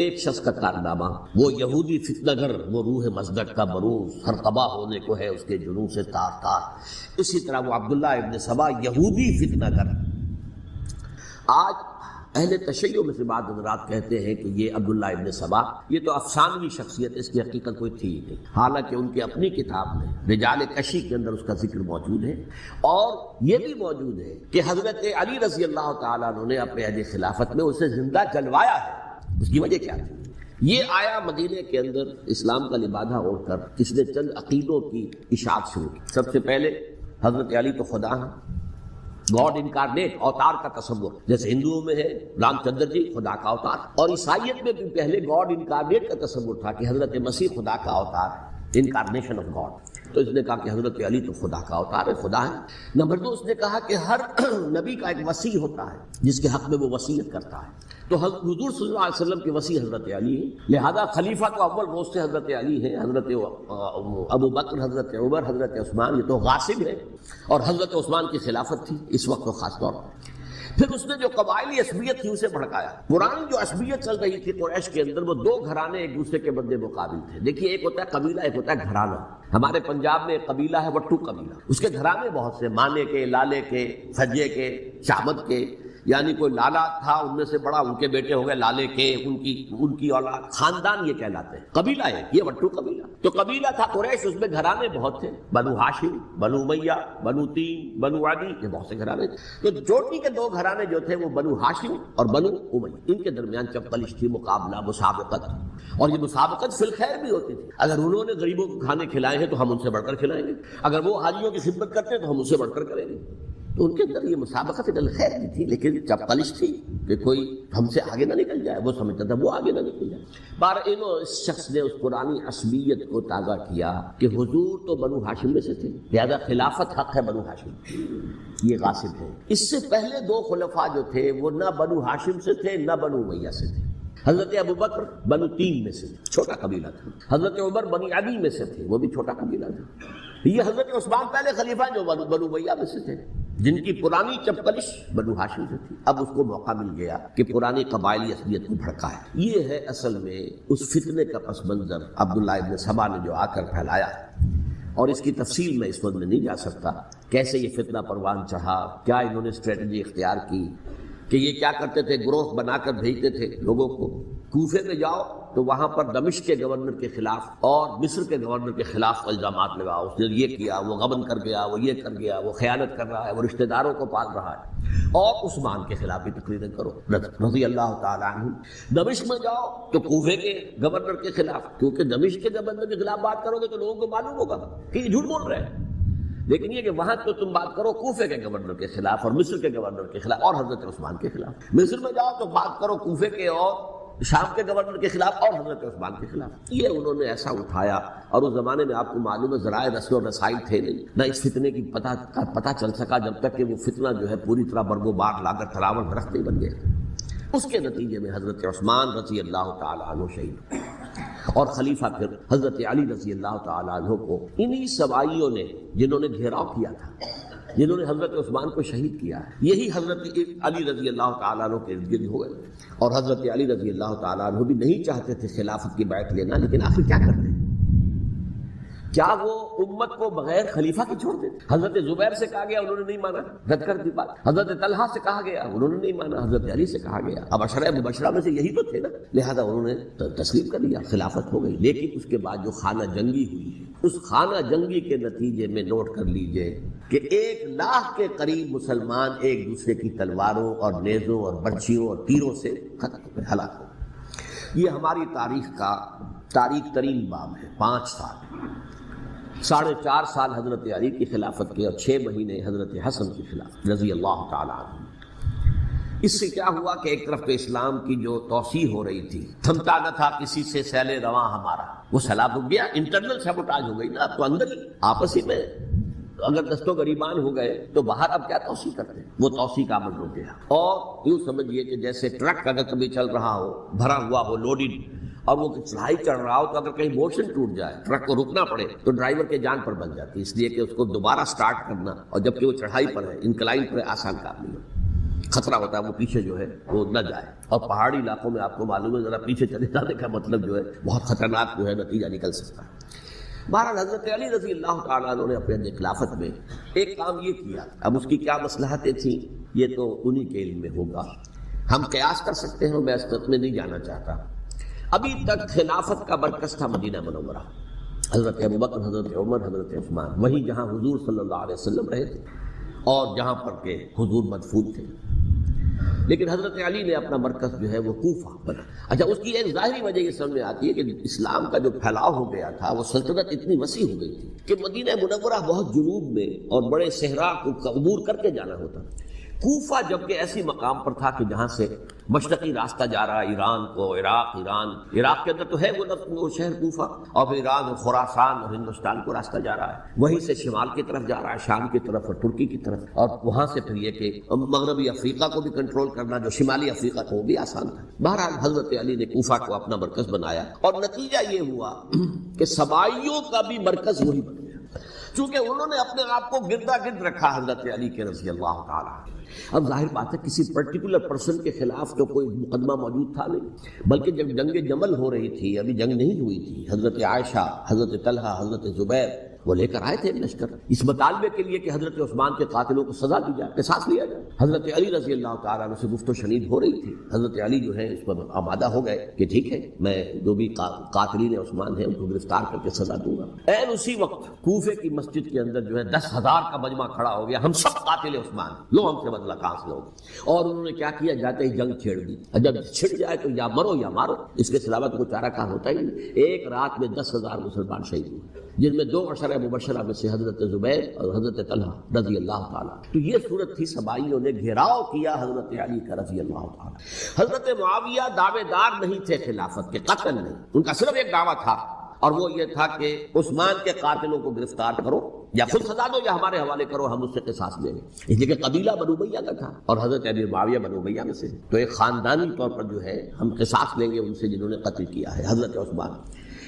ایک شخص کا کارنامہ، وہ یہودی فتنہ گر، وہ روح مزدق کا بروز، ہر قبا ہونے کو ہے اس کے جنوں سے تار تار۔ اسی طرح وہ عبداللہ ابن سبا یہودی فتنہ گر۔ آج اہل تشیع میں سے بعض حضرات کہتے ہیں کہ یہ عبداللہ ابن سبا یہ تو افسانوی شخصیت، اس کی حقیقت کوئی تھی ہی نہیں، حالانکہ ان کی اپنی کتاب میں رجال کشی کے اندر اس کا ذکر موجود ہے، اور یہ بھی موجود ہے کہ حضرت علی رضی اللہ تعالیٰ عنہ نے اپنے عہد خلافت میں اسے زندہ جلوایا ہے۔ اس کی وجہ کیا تھی؟ یہ آیا مدینے کے اندر اسلام کا لبادہ اوڑھ کر کس نے چند عقیدوں کی اشاعت شروع کی۔ سب سے پہلے حضرت علی تو خدا ہیں، گاڈ انکارنیٹ، اوتار کا تصور، جیسے ہندوؤں میں ہے رام چندر جی خدا کا اوتار، اور عیسائیت میں بھی پہلے گاڈ انکارنیٹ کا تصور تھا کہ حضرت مسیح خدا کا اوتار ہے، انکارنیشن آف گاڈ۔ تو اس نے کہا کہ حضرت علی تو خدا کا اوتار ہے، خدا ہے۔ نمبر 2، اس نے کہا کہ ہر نبی کا ایک وصی ہوتا ہے جس کے حق میں وہ وصیت کرتا ہے، تو حضور صلی اللہ علیہ وسلم کے وصی حضرت علی ہے، لہذا خلیفہ تو اول روز سے حضرت علی ہے، حضرت ابو بکر، حضرت عمر، حضرت عثمان یہ تو غاصب ہے، اور حضرت عثمان کی خلافت تھی اس وقت تو خاص طور پر۔ پھر اس نے جو قبائلی عصبیت تھی اسے بھڑکایا۔ پرانی جو عصبیت چل رہی تھی قریش کے اندر، وہ دو گھرانے ایک دوسرے کے بدلے مقابل تھے۔ دیکھیے، ایک ہوتا ہے قبیلہ، ایک ہوتا ہے گھرانہ۔ ہمارے پنجاب میں ایک قبیلہ ہے وٹو قبیلہ، اس کے گھرانے بہت سے، مانے کے، لالے کے، سجے کے، شامت کے، یعنی کوئی لالا تھا ان میں سے بڑا، ان کے بیٹے ہو گئے لالے کے، ان کی اولاد، خاندان یہ کہلاتے ہیں۔ قبیلہ ہے یہ وٹو قبیلہ۔ تو قبیلہ تھا قریش، اس میں گھرانے بہت تھے، بنو ہاشم، بنو امیہ، بنو تیم، بنو عدی، یہ بہت سے گھرانے تھے۔ تو چوٹی کے دو گھرانے جو تھے وہ بنو ہاشم اور بنو امیہ، ان کے درمیان چپلش تھی، مقابلہ، مسابقت، اور یہ مسابقت فی الخیر بھی ہوتی تھی۔ اگر انہوں نے غریبوں کو کھانے کھلائے ہیں تو ہم ان سے بڑھ کر کھلائیں گے، اگر وہ حاجیوں کی خدمت کرتے ہیں تو ہم ان سے بڑھ کر کریں گے۔ تو ان کے اندر یہ مسابقت خیر بھی تھی، لیکن چپلش تھی کہ کوئی ہم سے آگے نہ نکل جائے، وہ سمجھتا تھا وہ آگے نہ نکل جائے۔ اس شخص نے اس پرانی عصبیت کو تازہ کیا کہ حضور تو بنو ہاشم میں سے تھے، لہذا خلافت حق ہے بنو ہاشم، یہ غاصب ہے۔ اس سے پہلے دو خلفاء جو تھے وہ نہ بنو ہاشم سے تھے نہ بنو امیہ سے تھے۔ حضرت ابو بکر بنو تیم میں سے تھے، چھوٹا قبیلہ تھا۔ حضرت عمر بنی عدی میں سے تھے، وہ بھی چھوٹا قبیلہ تھا۔ یہ حضرت عثمان پہلے خلیفہ جو بنو امیہ میں سے تھے، جن کی پرانی چپلش بنو ہاشم سے تھی۔ اب اس کو موقع مل گیا کہ پرانی قبائلی عصبیت کو بھڑکائے۔ یہ ہے اصل میں اس فتنے کا پس منظر عبداللہ ابن سبا نے جو آ کر پھیلایا، اور اس کی تفصیل میں اس وقت میں نہیں جا سکتا، کیسے یہ فتنہ پروان چڑھا، کیا انہوں نے اسٹریٹجی اختیار کی، کہ یہ کیا کرتے تھے، گروہ بنا کر بھیجتے تھے لوگوں کو، کوفے میں جاؤ تو وہاں پر دمشق کے گورنر کے خلاف اور مصر کے گورنر کے خلاف الزامات لگاؤ، اس نے یہ کیا، وہ غبن کر گیا، وہ یہ کر گیا، وہ خیانت کر رہا ہے، وہ رشتہ داروں کو پال رہا ہے، اور عثمان کے خلاف بھی تقریریں کرو رضی اللہ تعالیٰ عنہ۔ دمشق میں جاؤ تو کوفے کے گورنر کے خلاف، کیونکہ دمشق کے گورنر کے خلاف بات کرو گے تو لوگوں کو معلوم ہوگا کہ یہ جھوٹ بول رہے ہیں، لیکن یہ کہ وہاں تو تم بات کرو کوفے کے گورنر کے خلاف اور مصر کے گورنر کے خلاف اور حضرت عثمان کے خلاف۔ مصر میں جاؤ تو بات کرو کوفے کے اور شام کے گورنر کے خلاف اور حضرت عثمان کے خلاف۔ یہ انہوں نے ایسا اٹھایا، اور اس زمانے میں آپ کو معلوم ہے ذرائع رسل و رسائل تھے نہیں، نہ اس فتنے کی پتہ چل سکا جب تک کہ وہ فتنہ جو ہے پوری طرح برگ و بار لا کر تراول درخت نہیں بن گیا۔ اس کے نتیجے میں حضرت عثمان رضی اللہ تعالیٰ عنہ شہید، اور خلیفہ پھر حضرت علی رضی اللہ تعالیٰ عنہ کو انہی سوائیوں نے، جنہوں نے گھیراؤ کیا تھا، جنہوں نے حضرت عثمان کو شہید کیا ہے، یہی حضرت علی رضی اللہ تعالیٰ عنہ کے ارد گرد ہوئے، اور حضرت علی رضی اللہ تعالیٰ عنہ بھی نہیں چاہتے تھے خلافت کی بیعت لینا، لیکن آخر کیا کرتے؟ کیا وہ امت کو بغیر خلیفہ کے چھوڑ دیتے؟ حضرت زبیر سے کہا گیا، انہوں نے نہیں مانا، رد کر دی بات۔ حضرت طلحہ سے کہا گیا، انہوں نے نہیں مانا۔ حضرت علی سے کہا گیا، اب عشرہ مبشرہ میں سے یہی تو تھے نا، لہذا انہوں نے تسلیم کر لیا، خلافت ہو گئی۔ لیکن اس کے بعد جو خانہ جنگی ہوئی ہے، اس خانہ جنگی کے نتیجے میں نوٹ کر لیجئے کہ 1 لاکھ کے قریب مسلمان ایک دوسرے کی تلواروں اور نیزوں اور برچھیوں اور تیروں سے ختم ہو گئے، ہلاک ہو گئے۔ یہ ہماری تاریخ کا تاریخ ترین باب ہے۔ 5 سال، 4.5 سال حضرت علی کی خلافت کے، اور 6 مہینے حضرت حسن کی خلافت رضی اللہ تعالیٰ عنہ۔ اس سے کیا ہوا کہ ایک طرف تو اسلام کی جو توسیع ہو رہی تھی، تھمتا نہ تھا کسی سے سیل رواں ہمارا، وہ سیلاب رک گیا، انٹرنل سیبوٹاج ہو گئی نا، اب تو اندر ہی آپس ہی میں اگر دست و گریبان ہو گئے تو باہر اب کیا توسیع کرتے ہیں، وہ توسیع کا عمل رک گیا۔ اور یوں سمجھیے کہ جیسے ٹرک اگر کبھی چل رہا ہو، بھرا ہوا ہو، لوڈڈ، اور وہ چڑھائی چڑھ رہا ہو، تو اگر کہیں موشن ٹوٹ جائے، ٹرک کو رکنا پڑے، تو ڈرائیور کے جان پر بن جاتی ہے، اس لیے کہ اس کو دوبارہ سٹارٹ کرنا، اور جبکہ وہ چڑھائی پر ہے، انکلائن پر ہے، آسان کام نہیں ہے۔ خطرہ ہوتا ہے وہ پیچھے جو ہے وہ نہ جائے. اور پہاڑی علاقوں میں آپ کو معلوم ہے ذرا پیچھے چلے جانے کا مطلب جو ہے بہت خطرناک جو ہے نتیجہ نکل سکتا ہے. بہرحال حضرت علی رضی اللہ تعالیٰ عنہ نے اپنے خلافت میں ایک کام یہ کیا. اب اس کی کیا مصلحتیں تھیں یہ تو انہی کے علم میں ہوگا, ہم قیاس کر سکتے ہیں, میں اس میں نہیں جانا چاہتا. ابھی تک خلافت کا مرکز تھا مدینہ منورہ, حضرت ابوبکر, حضرت عمر, حضرت عثمان, وہیں جہاں حضور صلی اللہ علیہ وسلم رہے تھے اور جہاں پر کہ حضور مدفون تھے. لیکن حضرت علی نے اپنا مرکز جو ہے وہ کوفہ بنا. اچھا, اس کی ایک ظاہری وجہ یہ سمجھ میں آتی ہے کہ اسلام کا جو پھیلاؤ ہو گیا تھا وہ سلطنت اتنی وسیع ہو گئی تھی کہ مدینہ منورہ بہت جنوب میں اور بڑے صحرا کو عبور کر کے جانا ہوتا. کوفہ جبکہ ایسی مقام پر تھا کہ جہاں سے مشرقی راستہ جا رہا ہے ایران کو, عراق کے اندر تو ہے وہ شہر کوفہ, اور پھر ایران اور خراسان اور ہندوستان کو راستہ جا رہا ہے, وہیں سے شمال کی طرف جا رہا ہے, شام کی طرف اور ترکی کی طرف, اور وہاں سے پھر یہ کہ مغربی افریقہ کو بھی کنٹرول کرنا جو شمالی افریقہ کو بھی آسان تھا. بہرحال حضرت علی نے کوفہ کو اپنا مرکز بنایا اور نتیجہ یہ ہوا کہ سبائیوں کا بھی مرکز وہی بن گیا, چونکہ انہوں نے اپنے آپ کو گردا گرد رکھا حضرت علی کے رضی اللہ تعالیٰ. اب ظاہر بات ہے کسی پرٹیکولر پرسن کے خلاف تو کوئی مقدمہ موجود تھا نہیں, بلکہ جب جنگ جمل ہو رہی تھی, ابھی جنگ نہیں ہوئی تھی, حضرت عائشہ, حضرت طلحہ, حضرت زبیر وہ لے کر آئے تھے لشکر اس مطالبے کے لیے کہ حضرت عثمان کے قاتلوں کو سزا دی جائے, قصاص لیا جائے. حضرت علی رضی اللہ تعالیٰ عنہ سے گفت و شنید ہو رہی تھی. حضرت علی جو ہے اس پر آمادہ ہو گئے کہ ٹھیک ہے میں جو بھی قاتلین عثمان ہیں ان کو گرفتار کر کے سزا دوں گا. اسی وقت کوفے کی مسجد کے اندر جو ہے 10,000 کا مجمع کھڑا ہو گیا, ہم سب قاتل عثمان, لو ہم سے بدلہ کہاں سے لو. اور انہوں نے کیا کیا, جاتے ہی جنگ چھیڑ دی. جب چھڑ جائے تو یا مرو یا مارو, اس کے علاوہ تو کوئی چارہ کار ہوتا ہی نہیں. ایک رات میں 10,000 مسلمان شہید ہوئے, جن میں 2 عشرہ مبشرہ میں سے حضرت زبیر اور حضرت طلحہ رضی اللہ تعالیٰ. تو یہ صورت تھی, سبائیوں نے گھیراؤ کیا حضرت علی کا رضی اللہ تعالیٰ. حضرت معاویہ دعوے دار نہیں تھے خلافت کے, قطعاً نہیں, ان کا صرف ایک دعویٰ تھا اور وہ یہ تھا کہ عثمان کے قاتلوں کو گرفتار کرو یا خود سزا دو یا ہمارے حوالے کرو, ہم اس سے قصاص لیں گے. اس لیے کہ قبیلہ بنو امیہ کا تھا اور حضرت ابی معاویہ بنو امیہ میں سے, تو ایک خاندانی طور پر جو ہے ہم قصاص لیں گے ان سے جنہوں نے قتل کیا ہے حضرت عثمان.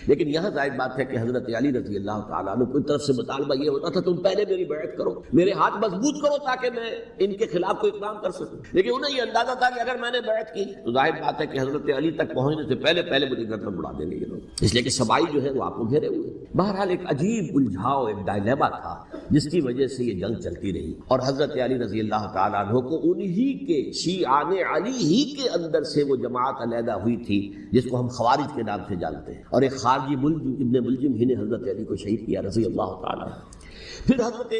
لیکن یہاں ظاہر بات ہے کہ حضرت علی رضی اللہ تعالیٰ عنہ کی طرف سے مطالبہ یہ ہوتا تھا تم پہلے میری بیعت کرو, میرے ہاتھ مضبوط کرو تاکہ میں ان کے خلاف کوئی اقدام کر سکوں. لیکن انہیں یہ اندازہ تھا کہ اگر میں نے بیعت کی تو ظاہر بات ہے کہ حضرت علی تک پہنچنے سے پہلے مجھے گردن اڑا دیں گے یہ لوگ, اس لیے کہ سبائی جو ہے وہ آپ کو گھیرے ہوئے. بہرحال ایک عجیب الجھاؤ, ایک ڈائلیما تھا جس کی وجہ سے یہ جنگ چلتی رہی, اور حضرت علی رضی اللہ تعالیٰ عنہ کو انہی کے شیعان علی ہی کے اندر سے وہ جماعت علیحدہ ہوئی تھی جس کو ہم خوارج کے نام سے جانتے ہیں, اور ایک خارجی ملزم ہی نے حضرت علی کو شہید کیا رضی اللہ تعالیٰ. پھر حضرت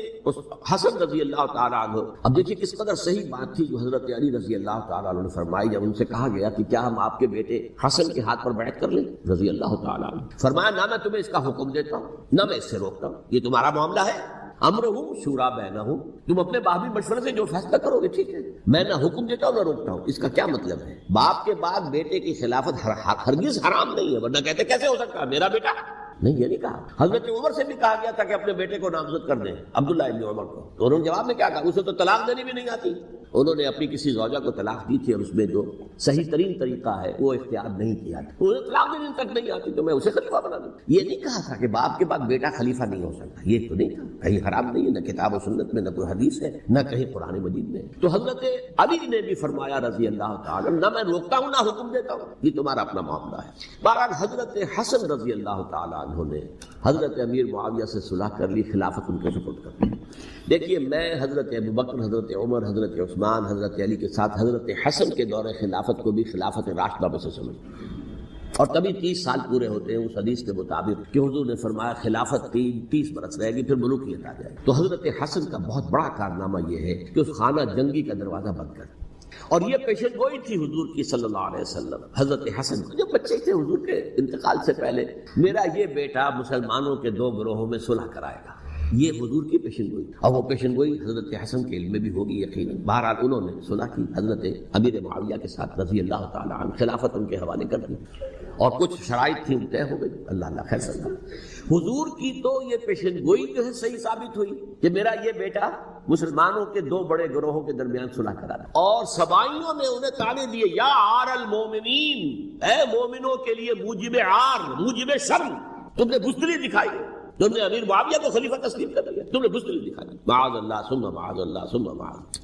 حسن رضی اللہ تعالیٰ عنہ, اب دیکھیے کس قدر صحیح بات تھی جو حضرت علی رضی اللہ تعالیٰ عنہ نے فرمائی جب ان سے کہا گیا کہ کیا ہم آپ کے بیٹے حسن کے ہاتھ پر بیعت کر لیں رضی اللہ تعالیٰ عنہ. فرمایا نہ میں تمہیں اس کا حکم دیتا ہوں نہ میں اس سے روکتا ہوں, یہ تمہارا معاملہ ہے, امرہم شورا بینہم, تم اپنے باہمی مشورے سے جو فیصلہ کرو گے ٹھیک ہے, میں نہ حکم دیتا ہوں نہ روکتا ہوں. اس کا کیا مطلب ہے؟ باپ کے بعد بیٹے کی خلافت ہرگز حرام نہیں ہے, ورنہ کہتے کیسے ہو سکتا ہے میرا بیٹا, نہیں یہ نہیں کہا. حضرت عمر سے بھی کہا گیا تھا کہ اپنے بیٹے کو نامزد کر دیں, عبداللہ ابن عمر کو, تو انہوں نے جواب میں کیا کہا, اسے تو طلاق دینی بھی نہیں آتی. انہوں نے اپنی کسی زوجہ کو طلاق دی تھی اور اس میں جو صحیح ترین طریقہ ہے وہ اختیار نہیں کیا تھا, انہیں طلاق دینے تک نہیں آتی تو میں اسے خلیفہ بنا دوں. یہ نہیں کہا تھا کہ باپ کے بعد بیٹا خلیفہ نہیں ہو سکتا, یہ تو نہیں کہا, کہیں حرام نہیں ہے, نہ کتاب و سنت میں, نہ کوئی حدیث ہے, نہ کہیں قرآن مجید میں. تو حضرت علی نے بھی فرمایا رضی اللہ تعالیٰ, نہ میں روکتا ہوں نہ حکم دیتا ہوں, یہ تمہارا اپنا معاملہ ہے. بہرحال حضرت حسن رضی اللہ تعالیٰ عنہ نے حضرت امیر معاویہ سے صلح کر لی, خلافت ان کے سپرد کر دی. دیکھیے میں حضرت ابوبکر, حضرت عمر, حضرت عثمان, حضرت علی کے ساتھ حضرت حسن کے دور خلافت کو بھی خلافت راشدہ میں سے سمجھ, اور تبھی 30 سال پورے ہوتے ہیں اس حدیث کے مطابق کہ حضور نے فرمایا خلافت 30 برس رہے گی پھر ملوکیت آ جائے گی. تو حضرت حسن کا بہت بڑا کارنامہ یہ ہے کہ اس خانہ جنگی کا دروازہ بند کر, اور یہ پیشن گوئی تھی حضور کی صلی اللہ علیہ وسلم. حضرت حسن کو جب بچے تھے حضور کے انتقال سے پہلے, میرا یہ بیٹا مسلمانوں کے 2 گروہوں میں صلح کرائے گا, یہ حضور کی پیشن گوئی, اور وہ پیشن گوئی حضرت حسن کے علم میں بھی ہوگی یقیناً. بہرحال انہوں نے صلح کی حضرت امیر معاویہ کے ساتھ رضی اللہ تعالیٰ عنہ, خلافت ان کے حوالے کر دی, اور کچھ شرائط تھیں طے ہو گئی. اللہ خیر صلی اللہ. حضور کی تو یہ پیشن گوئی جو ہے صحیح ثابت ہوئی کہ میرا یہ بیٹا مسلمانوں کے 2 بڑے گروہوں کے درمیان صلح کرا رہا, اور سبائیوں نے انہیں تانے دیے, یا عار المومنین, اے مومنوں کے لیے موجب عار, موجب شرم, تم نے بزدلی دکھائی. تم نے امیر معاویہ کو خلیفہ تسلیم کر دیا، تم نے بزدلی دکھا دی، معاذ اللہ ثم معاذ اللہ ثم معاذ۔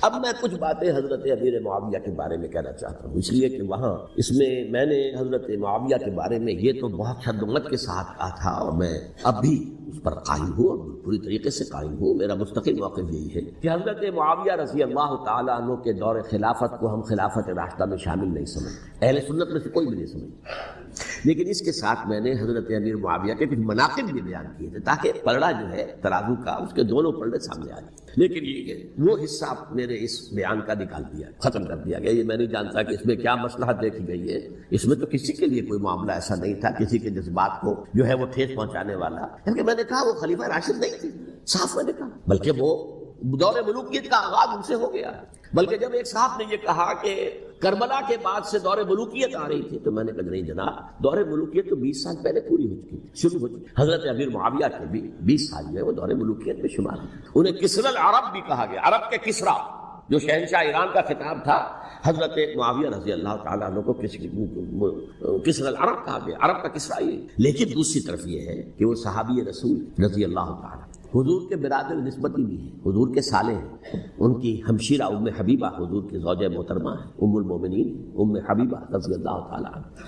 اب میں کچھ باتیں حضرت امیر معاویہ کے بارے میں کہنا چاہتا ہوں، اس لیے کہ وہاں اس میں نے حضرت معاویہ کے بارے میں یہ تو بہت شدت کے ساتھ کہا تھا، اور میں اب بھی اس پر قائم ہوں اور پوری طریقے سے قائم ہوں۔ میرا مستقل موقف یہی ہے کہ حضرت معاویہ رضی اللہ تعالیٰ عنہ کے دور خلافت کو ہم خلافت راشدہ میں شامل نہیں سمجھتے، اہل سنت میں سے کوئی بھی نہیں سمجھتا، لیکن اس کے ساتھ میں نے حضرت امیر معاویہ کے کچھ مناقب بھی بیان کیے تھے تاکہ پلڑا جو ہے ترازو کا اس کے دونوں پلڑے سامنے آ جائیں۔ لیکن یہ کہ وہ حصہ میرے اس بیان کا نکال دیا، ختم کر دیا گیا۔ یہ میں نہیں جانتا کہ اس میں کیا مصلحت دیکھی گئی ہے، اس میں تو کسی کے لیے کوئی معاملہ ایسا نہیں تھا کسی کے جذبات کو جو ہے وہ ٹھیس پہنچانے والا، کیونکہ میں نے کہا وہ خلیفہ راشد نہیں تھی، صاف میں نے کہا، بلکہ وہ دور ملوکیت کا آغاز ان سے ہو گیا۔ بلکہ جب ایک صاحب نے یہ کہا کہ کربلا کے بعد سے دور ملوکیت آ رہی تھی، تو میں نے کہا نہیں جناب، دور ملوکیت تو 20 سال پہلے پوری ہو چکی تھی، شروع ہو چکی۔ حضرت امیر معاویہ کے بھی 20 سال جو ہے وہ دور ملوکیت میں شمار ہیں۔ انہیں کسری العرب بھی کہا گیا، عرب کے کسریٰ جو شہنشاہ ایران کا خطاب تھا، حضرت معاویہ رضی اللہ تعالیٰ عنہ کو کسری العرب کہا گیا، عرب کا کسریٰ یہ۔ لیکن دوسری طرف یہ ہے کہ وہ صحابی رسول رضی اللہ تعالیٰ حضور کے برادر نسبتی بھی ہیں، حضور کے سالے ہیں، ان کی ہمشیرہ ام حبیبہ حضور کی زوجہ محترمہ ہیں، ام المومنین ام حبیبہ رضی اللہ تعالیٰ عنہ۔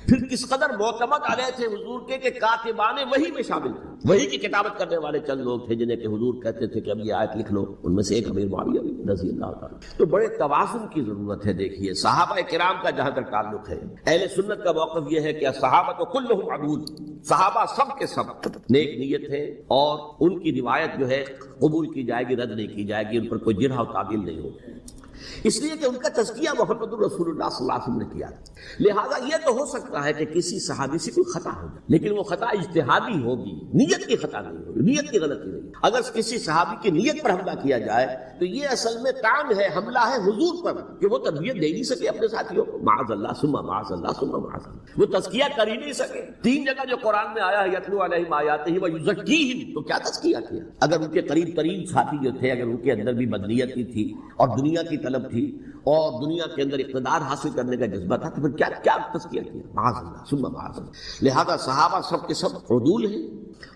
پھر کس قدر معتمد علیہ تھے حضور کے کہ کاتبان وحی میں شامل تھے، وحی کی کتابت کرنے والے چند لوگ تھے جنہیں کہ حضور کہتے تھے کہ اب یہ آیت لکھ لو، ان میں سے ایک امیر معاویہ رضی اللہ تعالیٰ۔ تو بڑے توازن کی ضرورت ہے۔ دیکھیے صحابہ کرام کا جہاں تک تعلق ہے، اہل سنت کا موقف یہ ہے کہ صحابہ کلہم عدول، صحابہ سب کے سب نیک نیت ہے، اور ان کی روایت جو ہے قبول کی جائے گی، رد نہیں کی جائے گی، ان پر کوئی جرح و تعدیل نہیں ہوگی، اس لیے کہ ان کا تزکیہ محمد رسول اللہ صلی اللہ علیہ وسلم نے کیا۔ لہذا یہ تو ہو سکتا ہے کہ کسی صحابی سے کوئی خطا ہو جائے، لیکن وہ خطا اجتہادی ہوگی، نیت کی خطا نہیں ہوگی، نیت کی غلطی نہیں۔ اگر کسی صحابی کی نیت پر حملہ کیا جائے تو یہ اصل میں طعن ہے، حملہ ہے حضور پر کہ وہ تربیت دے نہیں سکے اپنے ساتھیوں کو، معاذ اللہ ثم معاذ اللہ ثم معاذ اللہ، وہ تزکیہ کر ہی نہیں سکے۔ 3 جگہ جو قرآن میں آیا ہے یتلو علیہم آیاتہ ویزکیہم، تو کیا تزکیہ کیا؟ اگر ان کے قریب ترین ساتھی جو تھے، اگر ان کے اندر بھی بدنیتی تھی اور دنیا کی طلب تھی اور دنیا کے اندر اقتدار حاصل کرنے کا جذبہ تھا، تو پھر کیا تزکیہ کیا؟ معاذ اللہ ثم معاذ اللہ۔ لہذا صحابہ سب کے سب عدول ہیں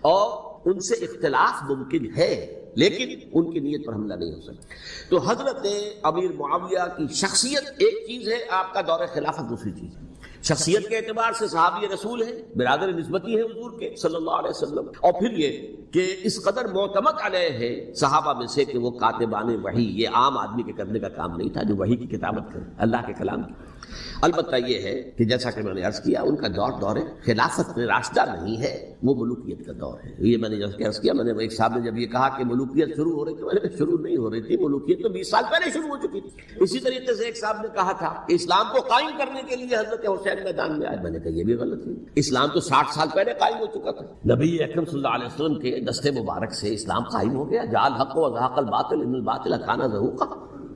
اور ان سے اختلاف ممکن ہے، لیکن ان کی نیت پر حملہ نہیں ہو سکتا۔ تو حضرت امیر معاویہ کی شخصیت ایک چیز ہے، آپ کا دور خلافت دوسری چیز ہے۔ شخصیت کے اعتبار سے صحابی رسول ہیں، برادر نسبتی ہیں حضور کے صلی اللہ علیہ وسلم، اور پھر یہ کہ اس قدر معتمد علیہ ہے صحابہ میں سے کہ وہ کاتبان وحی، یہ عام آدمی کے کرنے کا کام نہیں تھا جو وحی کی کتابت کرے، اللہ کے کلام کی۔ البتہ یہ ہے کہ جیسا کہ میں نے عرض کیا، ان کا دور خلافت راشدہ نہیں ہے، وہ ملوکیت کا دور ہے۔ یہ میں نے جیسا کہ عرض کیا، میں نے ایک صاحب نے جب یہ کہا کہ ملوکیت شروع ہو رہی تھی، میں نے کہا شروع نہیں ہو رہی تھی، ملوکیت تو 20 سال پہلے شروع ہو چکی تھی۔ اسی طریقے سے ایک صاحب نے کہا تھا کہ اسلام کو قائم کرنے کے لیے حضرت حسین میدان میں آئے، میں نے کہا یہ بھی غلط ہے، اسلام تو 60 سال پہلے قائم ہو چکا تھا، نبی اکرم صلی اللہ علیہ وسلم کے دستے مبارک سے اسلام قائم ہو گیا، جعل حق و زحق الباطل ان الباطل کان زہوقا،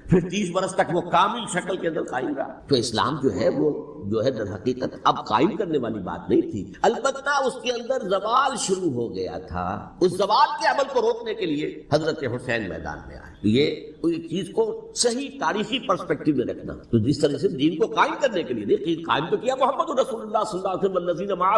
پھر 30 برس تک وہ کامل شکل کے اندر قائم رہا۔ تو اسلام جو ہے وہ در حقیقت اب قائم کرنے والی بات نہیں تھی، البتہ اس کے اندر زوال شروع ہو گیا تھا، اس زوال کے عمل کو روکنے کے لیے حضرت حسین میدان میں آئے۔ یہ چیز کو صحیح تاریخی پرسپیکٹو میں رکھنا، تو جس طرح سے دین کو قائم کرنے کے لیے دیکھیے قائم تو کیا محمد رسول اللہ صلی اللہ علیہ وسلم والذین معہ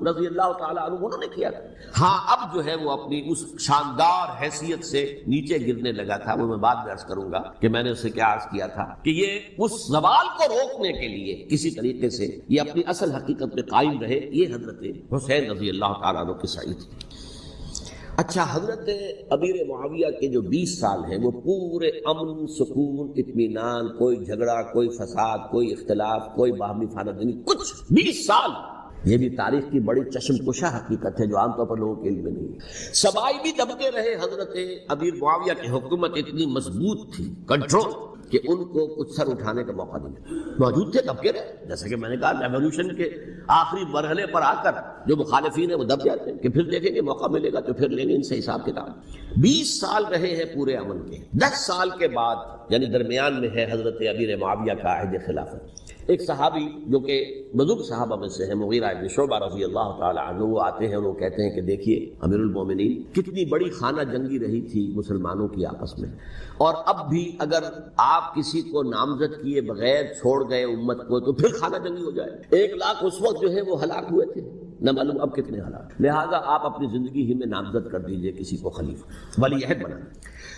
رضی اللہ تعالیٰ عنہ، انہوں نے کیا تھا۔ ہاں اب جو ہے وہ اپنی اس شاندار حیثیت سے نیچے گرنے لگا تھا، وہ میں بعد میں عرض کروں گا کہ میں نے اسے کیا عرض کیا تھا کہ یہ اس زوال کو روکنے کے لیے کسی طریقے سے یہ اپنی اصل حقیقت پہ قائم رہے، یہ حضرت حسین رضی اللہ تعالیٰ عنہ کی سعی تھی۔ اچھا، حضرت امیر معاویہ کے جو 20 سال ہیں وہ پورے امن، سکون، اطمینان، کوئی جھگڑا، کوئی فساد، کوئی اختلاف، کوئی باہمی خانہ دنی، کچھ 20 سال، یہ بھی تاریخ کی بڑی چشم کشا حقیقت ہے جو عام طور پر لوگوں کے علم میں نہیں ہے۔ سبائی بھی دبکے رہے، حضرت امیر معاویہ کی حکومت اتنی مضبوط تھی، کنٹرول، کہ ان کو کچھ سر اٹھانے کا موقع نہیں ملا، موجود تھے، دبکے رہے۔ جیسا کہ میں نے کہا ریولیوشن کے آخری مرحلے پر آ کر جو مخالفین ہیں وہ دب جاتے ہیں کہ پھر دیکھیں گے موقع ملے گا تو پھر لیں گے ان سے حساب کتاب۔ 20 سال رہے ہیں پورے امن کے، 10 سال کے بعد یعنی درمیان میں ہے حضرت امیر معاویہ کا عہد خلافت۔ ایک صحابی جو کہ بزرگ صحابہ میں سے ہے، مغیرہ ابن شعبہ رضی اللہ تعالیٰ عنہ، وہ آتے ہیں اور وہ کہتے ہیں کہ دیکھیے امیر المومنین، کتنی بڑی خانہ جنگی رہی تھی مسلمانوں کی آپس میں، اور اب بھی اگر آپ کسی کو نامزد کیے بغیر چھوڑ گئے امت کو تو پھر خانہ جنگی ہو جائے۔ 1 لاکھ اس وقت جو ہے وہ ہلاک ہوئے تھے نہ معلوم اب کتنے حالات. لہٰذا آپ اپنی زندگی ہی میں نامزد کر دیجئے کسی کو خلیفہ ولی عہد بنا.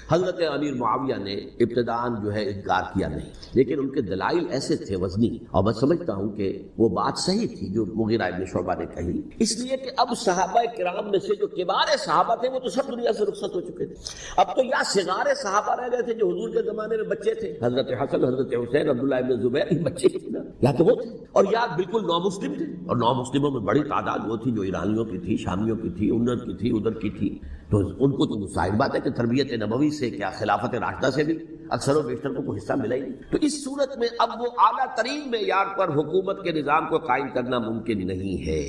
حضرت امیر معاویہ نے ابتداءً جو ہے انکار کیا نہیں، لیکن ان کے دلائل ایسے تھے وزنی، اور میں سمجھتا ہوں کہ وہ بات صحیح تھی جو مغیرہ ابن شعبہ نے کہی، اس لیے کہ اب صحابہ کرام میں سے جو کبار صحابہ تھے وہ تو سب دنیا سے رخصت ہو چکے تھے. اب تو یا صغار صحابہ رہ گئے تھے جو حضور کے زمانے میں بچے تھے، حضرت حسن، حضرت حسین، عبداللہ ابن زبیر، یہ بچے تھے نا، یا تو وہ تھے، اور یا بالکل نو مسلم تھے. اور نو مسلموں میں بڑی تعداد وہ تھی جو ایرانیوں کی تھی، شامیوں کی تھی، ادھر کی تھی، ادھر کی تھی. تو ان کو تو ظاہر بات ہے کہ تربیت نبوی سے کیا خلافت راشدہ سے بھی اکثر و بیشتر کو کوئی حصہ ملا ہی نہیں. تو اس صورت میں اب وہ اعلیٰ ترین معیار پر حکومت کے نظام کو قائم کرنا ممکن نہیں ہے.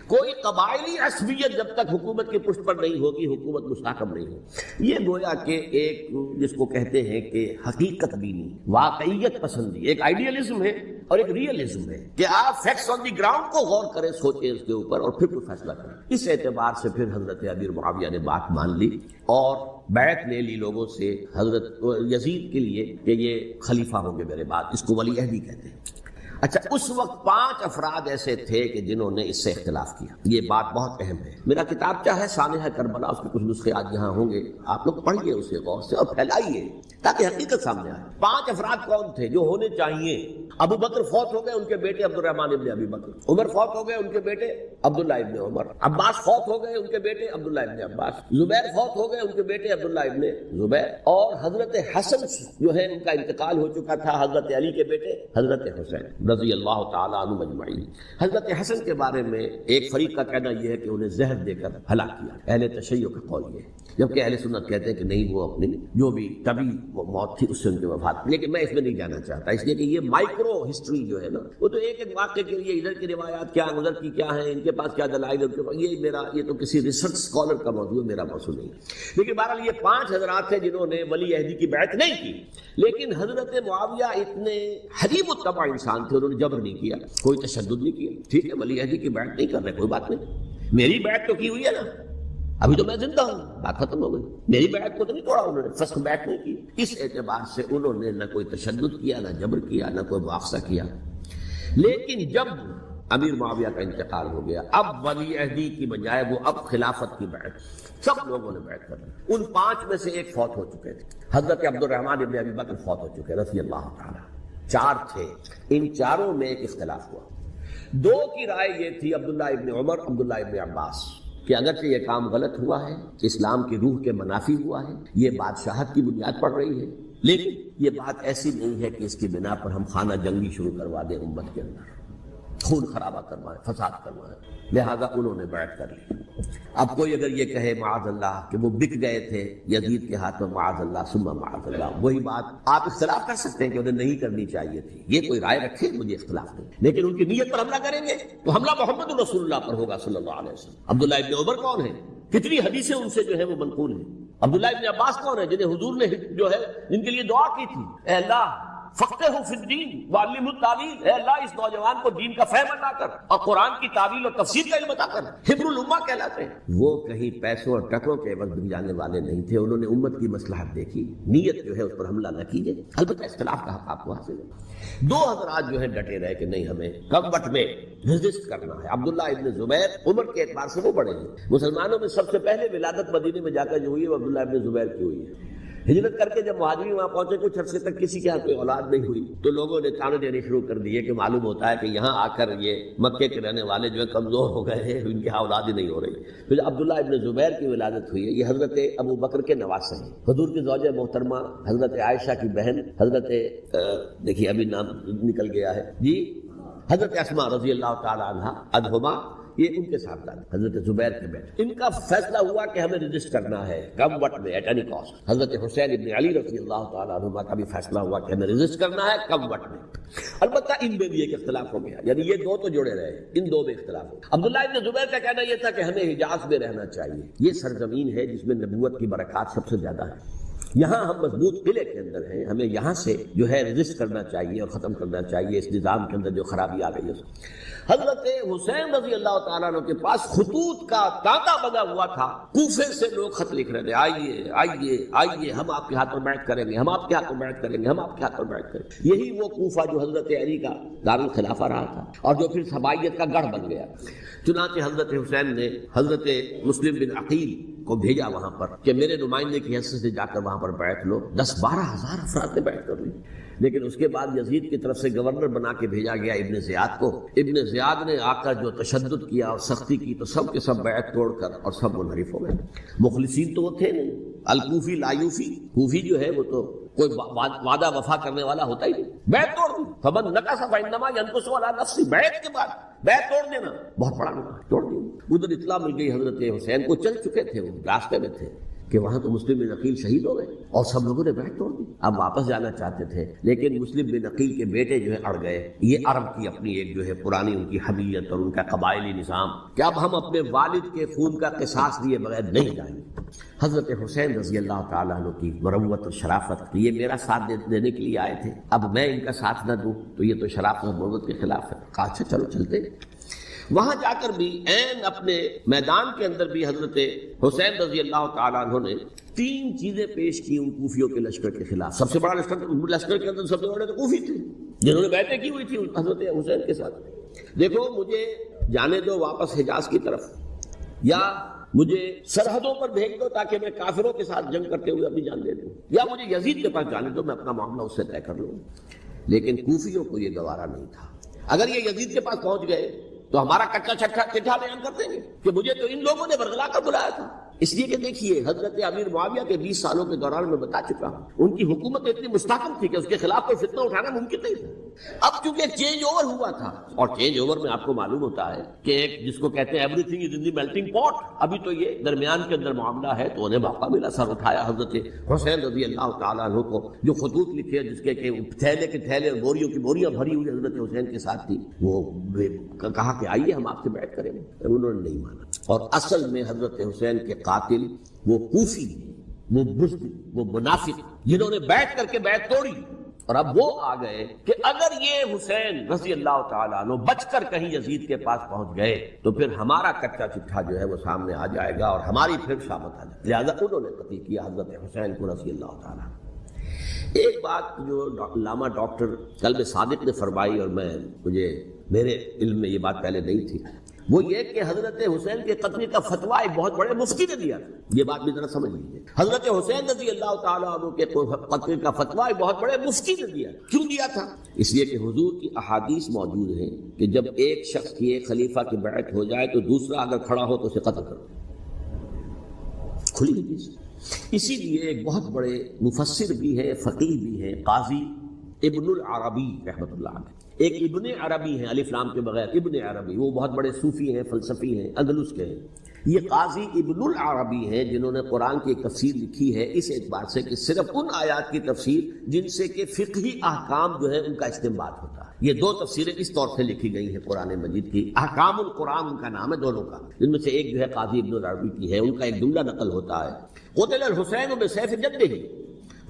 کوئی قبائلی عصبیت جب تک حکومت کی پشت پر نہیں ہوگی حکومت مستحکم نہیں ہوگی. یہ گویا کہ ایک جس کو کہتے ہیں کہ حقیقت بینی، واقعیت پسندی، ایک آئیڈیلزم ہے اور ایک ریئلزم ہے کہ آپ فیکٹس آن دی گراؤنڈ کو غور کریں، سوچیں اس کے اوپر اور پھر کوئی فیصلہ کریں. اس اعتبار سے پھر حضرت امیر معاویہ نے بات مان لی اور بیعت لے لی لوگوں سے حضرت یزید کے لیے کہ یہ خلیفہ ہوں گے میرے بعد. اس کو ولی عہد ہی کہتے ہیں. اچھا، اس وقت 5 افراد ایسے تھے کہ جنہوں نے اس سے اختلاف کیا. یہ بات بہت اہم ہے. میرا کتاب چاہے سانحہ کربلا، اس کے کچھ نسخے آج یہاں ہوں گے، آپ لوگ پڑھیے اسے غور سے اور پھیلائیے تاکہ حقیقت سامنے آئے. 5 افراد کون تھے جو ہونے چاہیے؟ ابو بکر فوت ہو گئے، ان کے بیٹے عبد الرحمن ابن ابی بکر. عمر فوت ہو گئے، ان کے بیٹے عبداللہ ابن عمر. عباس فوت ہو گئے، ان کے بیٹے عبداللہ ابن عباس. زبیر فوت ہو گئے، ان کے بیٹے عبداللہ ابن زبیر. اور حضرت حسن جو ہے ان کا انتقال ہو چکا تھا، حضرت علی کے بیٹے حضرت حسین رضی اللہ تعالیٰ عنہ مجمعین. حضرت حسن کے بارے میں ایک فریق کا کہنا یہ ہے کہ انہیں زہر دے کر ہلاک کیا. اہل تشیع کا قول یہ ہے، جبکہ اہل سنت کہتے ہیں کہ نہیں، وہ اپنی جو بھی طبی موت تھی اس سے ان کی وفات. لیکن میں اس میں نہیں جانا چاہتا، اس لیے کہ یہ مائکرو ہسٹری جو ہے نا، وہ تو ایک ایک واقعے کے لیے ادھر کی روایات کیا، ادھر کی کیا ہیں، ان کے پاس کیا دلائل، ان کے پاس یہ تو کسی ریسرچ اسکالر کا موضوع ہے، میرا موضوع نہیں. لیکن بہرحال یہ 5 حضرات تھے جنہوں نے ولی عہدی کی بیعت نہیں کی. لیکن حضرت معاویہ اتنے حلیم الطبع انسان تھے، انہوں نے جبر نہیں کیا، کوئی تشدد نہیں کیا. ٹھیک ہے، ولی عہدی کی بیعت نہیں کر رہے، کوئی بات نہیں، میری بیعت تو کی ہوئی ہے نا، ابھی تو میں زندہ ہوں، بات ختم ہو گئی. میری بیعت کو تو نہیں توڑا انہوں نے، فسخ بیعت نہیں کی. اس اعتبار سے انہوں نے نہ کوئی تشدد کیا، نہ جبر کیا، نہ کوئی مواخذہ کیا. لیکن جب امیر معاویہ کا انتقال ہو گیا، اب ولی عہدی کی بجائے وہ اب خلافت کی بیعت سب لوگوں نے بیعت کر لی. ان 5 میں سے ایک فوت ہو چکے تھے، حضرت عبد الرحمن ابن ابی بکر فوت ہو چکے رضی اللہ تعالیٰ. 4 تھے، ان چاروں میں ایک اختلاف ہوا. 2 کی رائے یہ تھی، عبداللہ ابن عمر، عبداللہ ابن عباس، کہ اگرچہ یہ کام غلط ہوا ہے، اسلام کی روح کے منافی ہوا ہے، یہ بادشاہت کی بنیاد پڑ رہی ہے، لیکن یہ بات ایسی نہیں ہے کہ اس کی بنا پر ہم خانہ جنگی شروع کروا دیں، امت کے اندر خون خرابہ کروائیں، فساد کروائیں. لہذا انہوں نے بیعت کر لی. اب کوئی اگر یہ کہے معاذ اللہ کہ وہ بک گئے تھے یزید کے ہاتھ میں، معاذ اللہ ثم معاذ اللہ، وہی بات آپ اختلاف کر سکتے ہیں کہ انہیں نہیں کرنی چاہیے تھی. یہ کوئی رائے رکھے، مجھے اختلاف نہیں، لیکن ان کی نیت پر حملہ کریں گے تو حملہ محمد رسول اللہ پر ہوگا صلی اللہ علیہ وسلم. عبداللہ ابن عمر کون ہے؟ کتنی حدیثیں ان سے جو ہے وہ منقول ہیں. عبداللہ ابن عباس کون ہے؟ جنہیں حضور نے جو ہے جن کے لیے دعا کی تھی، اے اللہ فقہہ فی الدین وعلم التاویل، اے اللہ اس نوجوان کو دین کا فہم عطا کر اور قرآن کی تعویل اور تفسیر کا علم عطا کر. حبر الامہ کہلاتے ہیں. وہ کہیں پیسوں اور ٹکروں کے عوض بن جانے والے نہیں تھے، انہوں نے امت کی مصلحت دیکھی. نیت جو ہے اس پر حملہ نہ کیجیے، البتہ اختلاف کا حق آپ کو حاصل ہے. 2 حضرات جو ہے ڈٹے رہے کہ نہیں، ہمیں کم وقت میں ریزسٹ کرنا ہے. عبداللہ ابن زبیر عمر کے اعتبار سے وہ بڑے ہیں. مسلمانوں میں سب سے پہلے ولادت مدینے میں جا کر جو ہوئی ہے وہ عبداللہ ابن زبیر کی ہوئی ہے. ہجرت کر کے جب مہاجرین وہاں پہنچے، کچھ عرصے تک کسی کے ہاں کوئی اولاد نہیں ہوئی، تو لوگوں نے تانے دینے شروع کر دیے کہ معلوم ہوتا ہے کہ یہاں آ کر یہ مکے کے رہنے والے جو ہے کمزور ہو گئے ہیں، ان کی اولاد ہی نہیں ہو رہی. پھر عبداللہ ابن زبیر کی ولادت ہوئی ہے. یہ حضرت ابو بکر کے نواسے ہیں، حضور کی زوجہ محترمہ حضرت عائشہ کی بہن، حضرت دیکھیے ابھی نام نکل گیا ہے جی، حضرت اسماء رضی اللہ تعالی عنہا ادہما، یہ ان کے ساتھ حضرت زبیر کے بیٹے. ان کا فیصلہ ہوا کہ ہمیں رجسٹ کرنا ہے کم وقت میں، ایٹ اینی کاسٹ. حضرت حسین ابن علی رضی اللہ تعالیٰ عنہ کا بھی فیصلہ ہوا کہ ہمیں رجسٹ کرنا ہے کم وقت میں. البتہ ان میں بھی ایک اختلاف ہو گیا، یعنی یہ 2 تو جڑے رہے، ان 2 میں اختلاف ہو. عبداللہ ابن زبیر کا کہنا یہ تھا کہ ہمیں حجاز میں رہنا چاہیے، یہ سرزمین ہے جس میں نبوت کی برکات سب سے زیادہ ہے، یہاں ہم مضبوط قلعے کے اندر ہیں، ہمیں یہاں سے جو ہے رجسٹ کرنا چاہیے اور ختم کرنا چاہیے اس نظام کے اندر جو خرابی آ گئی ہے. حضرت حسین رضی اللہ تعالیٰ عنہ کے پاس خطوط کا تانتا بنا ہوا تھا، کوفے سے لوگ خط لکھ رہے تھے، آئیے آئیے آئیے، ہم آپ کے ہاتھ پر بیعت کریں گے، ہم آپ کے ہاتھ پر بیعت کریں گے، ہم آپ کے ہاتھ پر بیعت کریں گے. یہی وہ کوفہ جو حضرت علی کا دارالخلافہ رہا تھا اور جو پھر سبائیت کا گڑھ بن گیا. چنانچہ حضرت حسین نے حضرت مسلم بن عقیل کو بھیجا وہاں پر کہ میرے نمائندے کی حیثیت سے جا کر وہاں پر بیعت لو. 10-12 ہزار افراد نے بیعت کر لی. لیکن اس کے بعد یزید کی طرف سے گورنر بنا کے بھیجا گیا ابن زیاد کو. ابن زیاد نے آ کر جو تشدد کیا اور سختی کی تو سب کے سب بیعت توڑ کر اور سب منحرف ہو گئے. مخلصین تو وہ تھے نہیں. الکوفی لایوفی، کوفی جو ہے وہ تو کوئی وعدہ وفا کرنے والا ہوتا ہی نہیں. بیعت توڑ دی. فمن نقص فانما ينقص على نفسه. بیعت کے بعد بیعت توڑ دینا بہت بڑا گناہ ہے. توڑ دی. ادھر اطلاع مل گئی حضرت حسین کو، چل چکے تھے وہ راستے میں تھے کہ وہاں تو مسلم بن عقیل شہید ہو گئے اور سب لوگوں نے بیعت توڑ دی. اب واپس جانا چاہتے تھے لیکن مسلم بن عقیل کے بیٹے جو ہے اڑ گئے. یہ عرب کی اپنی ایک جو ہے پرانی ان کی حمیت اور ان کا قبائلی نظام کہ اب ہم اپنے والد کے خون کا قصاص لیے بغیر نہیں جائیں گے. حضرت حسین رضی اللہ تعالیٰ عنہ کی مروت اور شرافت، یہ میرا ساتھ دینے کے لیے آئے تھے، اب میں ان کا ساتھ نہ دوں تو یہ تو شرافت اور مروت کے خلاف ہے. کہا اچھا چلو چلتے. وہاں جا کر بھی عین اپنے میدان کے اندر بھی حضرت حسین رضی اللہ تعالیٰ عنہ نے 3 چیزیں پیش کی ان کوفیوں کے لشکر کے خلاف. سب سے بڑا لشکر کے اندر سب سے بڑے تو کوفی تھے جنہوں نے بیعتیں کی ہوئی تھی حضرت حسین کے ساتھ. دیکھو مجھے جانے دو واپس حجاز کی طرف، یا مجھے سرحدوں پر بھیج دو تاکہ میں کافروں کے ساتھ جنگ کرتے ہوئے اپنی جان دے دوں، یا مجھے یزید کے پاس جانے دو، میں اپنا معاملہ اس سے طے کر لوں. لیکن کوفیوں کو یہ گوارا نہیں تھا. اگر یہ یزید کے پاس پہنچ گئے تو ہمارا کچا چٹھا بیان کر دیں گے کہ مجھے تو ان لوگوں نے برگلا کر بلایا تھا. اس لیے کہ دیکھیے حضرت امیر معاویہ کے 20 سالوں کے دوران میں بتا چکا ہوں ان کی حکومت اتنی مستحکم تھی کہ اس کے خلاف کوئی فتنہ اٹھانا ممکن نہیں تھا. اب چونکہ چینج اوور ہوا تھا، اور چینج اوور میں آپ کو معلوم ہوتا ہے کہ ایک جس کو کہتے ہیں every thing is in the melting پاٹ، ابھی تو یہ درمیان کے اندر معاملہ ہے. تو انہیں موقع ملا، سر اٹھایا حضرت حسین رضی اللہ تعالیٰ عنہ کو، جو خطوط لکھے جس کے کہ تھیلے کے تھیلے اور بوریوں کی بوریاں بھری ہوئی حضرت حسین کے ساتھ تھی، وہ کہا کہ آئیے ہم آپ سے بیعت کریں گے. انہوں نے نہیں مانا. اور اصل میں حضرت حسین کے قاتل وہ کوفی، وہ بزدل، وہ منافق جنہوں نے بیعت کر کے بیعت توڑی. اور اب وہ آ گئے کہ اگر یہ حسین رضی اللہ تعالیٰ عنہ بچ کر کہیں یزید کے پاس پہنچ گئے تو پھر ہمارا کچا چٹھا جو ہے وہ سامنے آ جائے گا اور ہماری پھر شامت آ جائے گی. لہٰذا انہوں نے قتل کیا حضرت حسین کو رضی اللہ تعالیٰ. ایک بات جو علامہ ڈاکٹر قلب صادق نے فرمائی، اور مجھے میرے علم میں یہ بات پہلے نہیں تھی، وہ یہ کہ حضرت حسین کے قتل کا فتویٰ ایک بہت بڑے مفتی نے دیا. یہ بات بھی ذرا سمجھ لیجیے. حضرت حسین رضی اللہ تعالیٰ عنہ کے قتل کا فتویٰ ایک بہت بڑے مفتی نے دیا. کیوں دیا تھا؟ اس لیے کہ حضور کی احادیث موجود ہیں کہ جب ایک شخص کی ایک خلیفہ کی بیعت ہو جائے تو دوسرا اگر کھڑا ہو تو اسے قتل کرو. کھلی حدیث. اسی لیے ایک بہت بڑے مفسر بھی ہے، فقیہ بھی ہے، قاضی ابن العربی رحمۃ اللہ علیہ. ایک ابن عربی ہیں الف لام کے بغیر، ابن عربی، وہ بہت بڑے صوفی ہیں، فلسفی ہیں، اندلس کے ہیں. یہ قاضی ابن العربی ہیں جنہوں نے قرآن کی ایک تفسیر لکھی ہے اس اعتبار سے کہ صرف ان آیات کی تفسیر جن سے کہ فقہی احکام جو ہے ان کا استنباط ہوتا ہے. یہ 2 تفسیریں اس طور سے لکھی گئی ہیں قرآن مجید کی. احکام القرآن ان کا نام ہے دونوں کا، جن میں سے ایک جو ہے قاضی ابن العربی کی ہے. ان کا ایک جملہ نقل ہوتا ہے، قتل الحسین بسیف جدہ.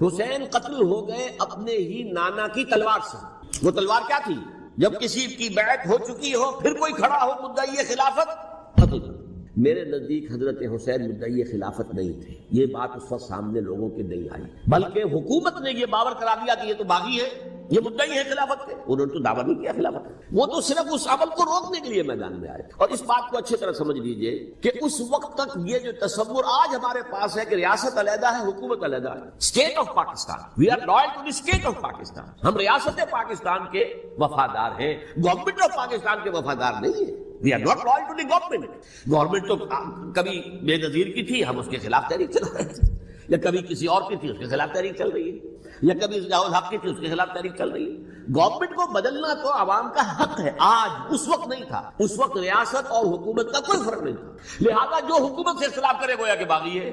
حسین قتل ہو گئے اپنے ہی نانا کی تلوار سے. وہ تلوار کیا تھی؟ جب کسی کی بیعت ہو چکی ہو پھر کوئی کھڑا ہو مدعی خلافت قتل کر. میرے نزدیک حضرت حسین مدعی خلافت نہیں تھے. یہ بات اس وقت سامنے لوگوں کے نہیں آئی، بلکہ حکومت نے یہ باور کرا دیا کہ یہ تو باغی ہے، یہ مدعی ہے خلافت کے. انہوں نے تو دعویٰ نہیں کیا خلافت کا، وہ تو صرف اس عمل کو روکنے کے لیے میدان میں آئے. اور اس بات کو اچھی طرح سمجھ لیجئے کہ اس وقت تک یہ جو تصور آج ہمارے پاس ہے کہ ریاست علیحدہ ہے، حکومت علیحدہ ہے، state of Pakistan, we are loyal to the state of Pakistan. ہم ریاست پاکستان کے وفادار ہیں، گورنمنٹ آف پاکستان کے وفادار نہیں ہیں. We are not loyal to the government. Government تو کبھی بے نظیر کی تھی، ہم اس کے خلاف تحریک چلا رہے تھے، یا کبھی کسی اور کی تھی اس کے خلاف تحریک چل رہی ہے، یا کبھی ضیاء الحق کی تھی اس کے خلاف تحریک چل رہی ہے. گورنمنٹ کو بدلنا تو عوام کا حق ہے. آج اس وقت نہیں تھا، اس وقت ریاست اور حکومت کا کوئی فرق نہیں تھا. لہذا جو حکومت سے اختلاف کرے گویا کہ باغی ہے.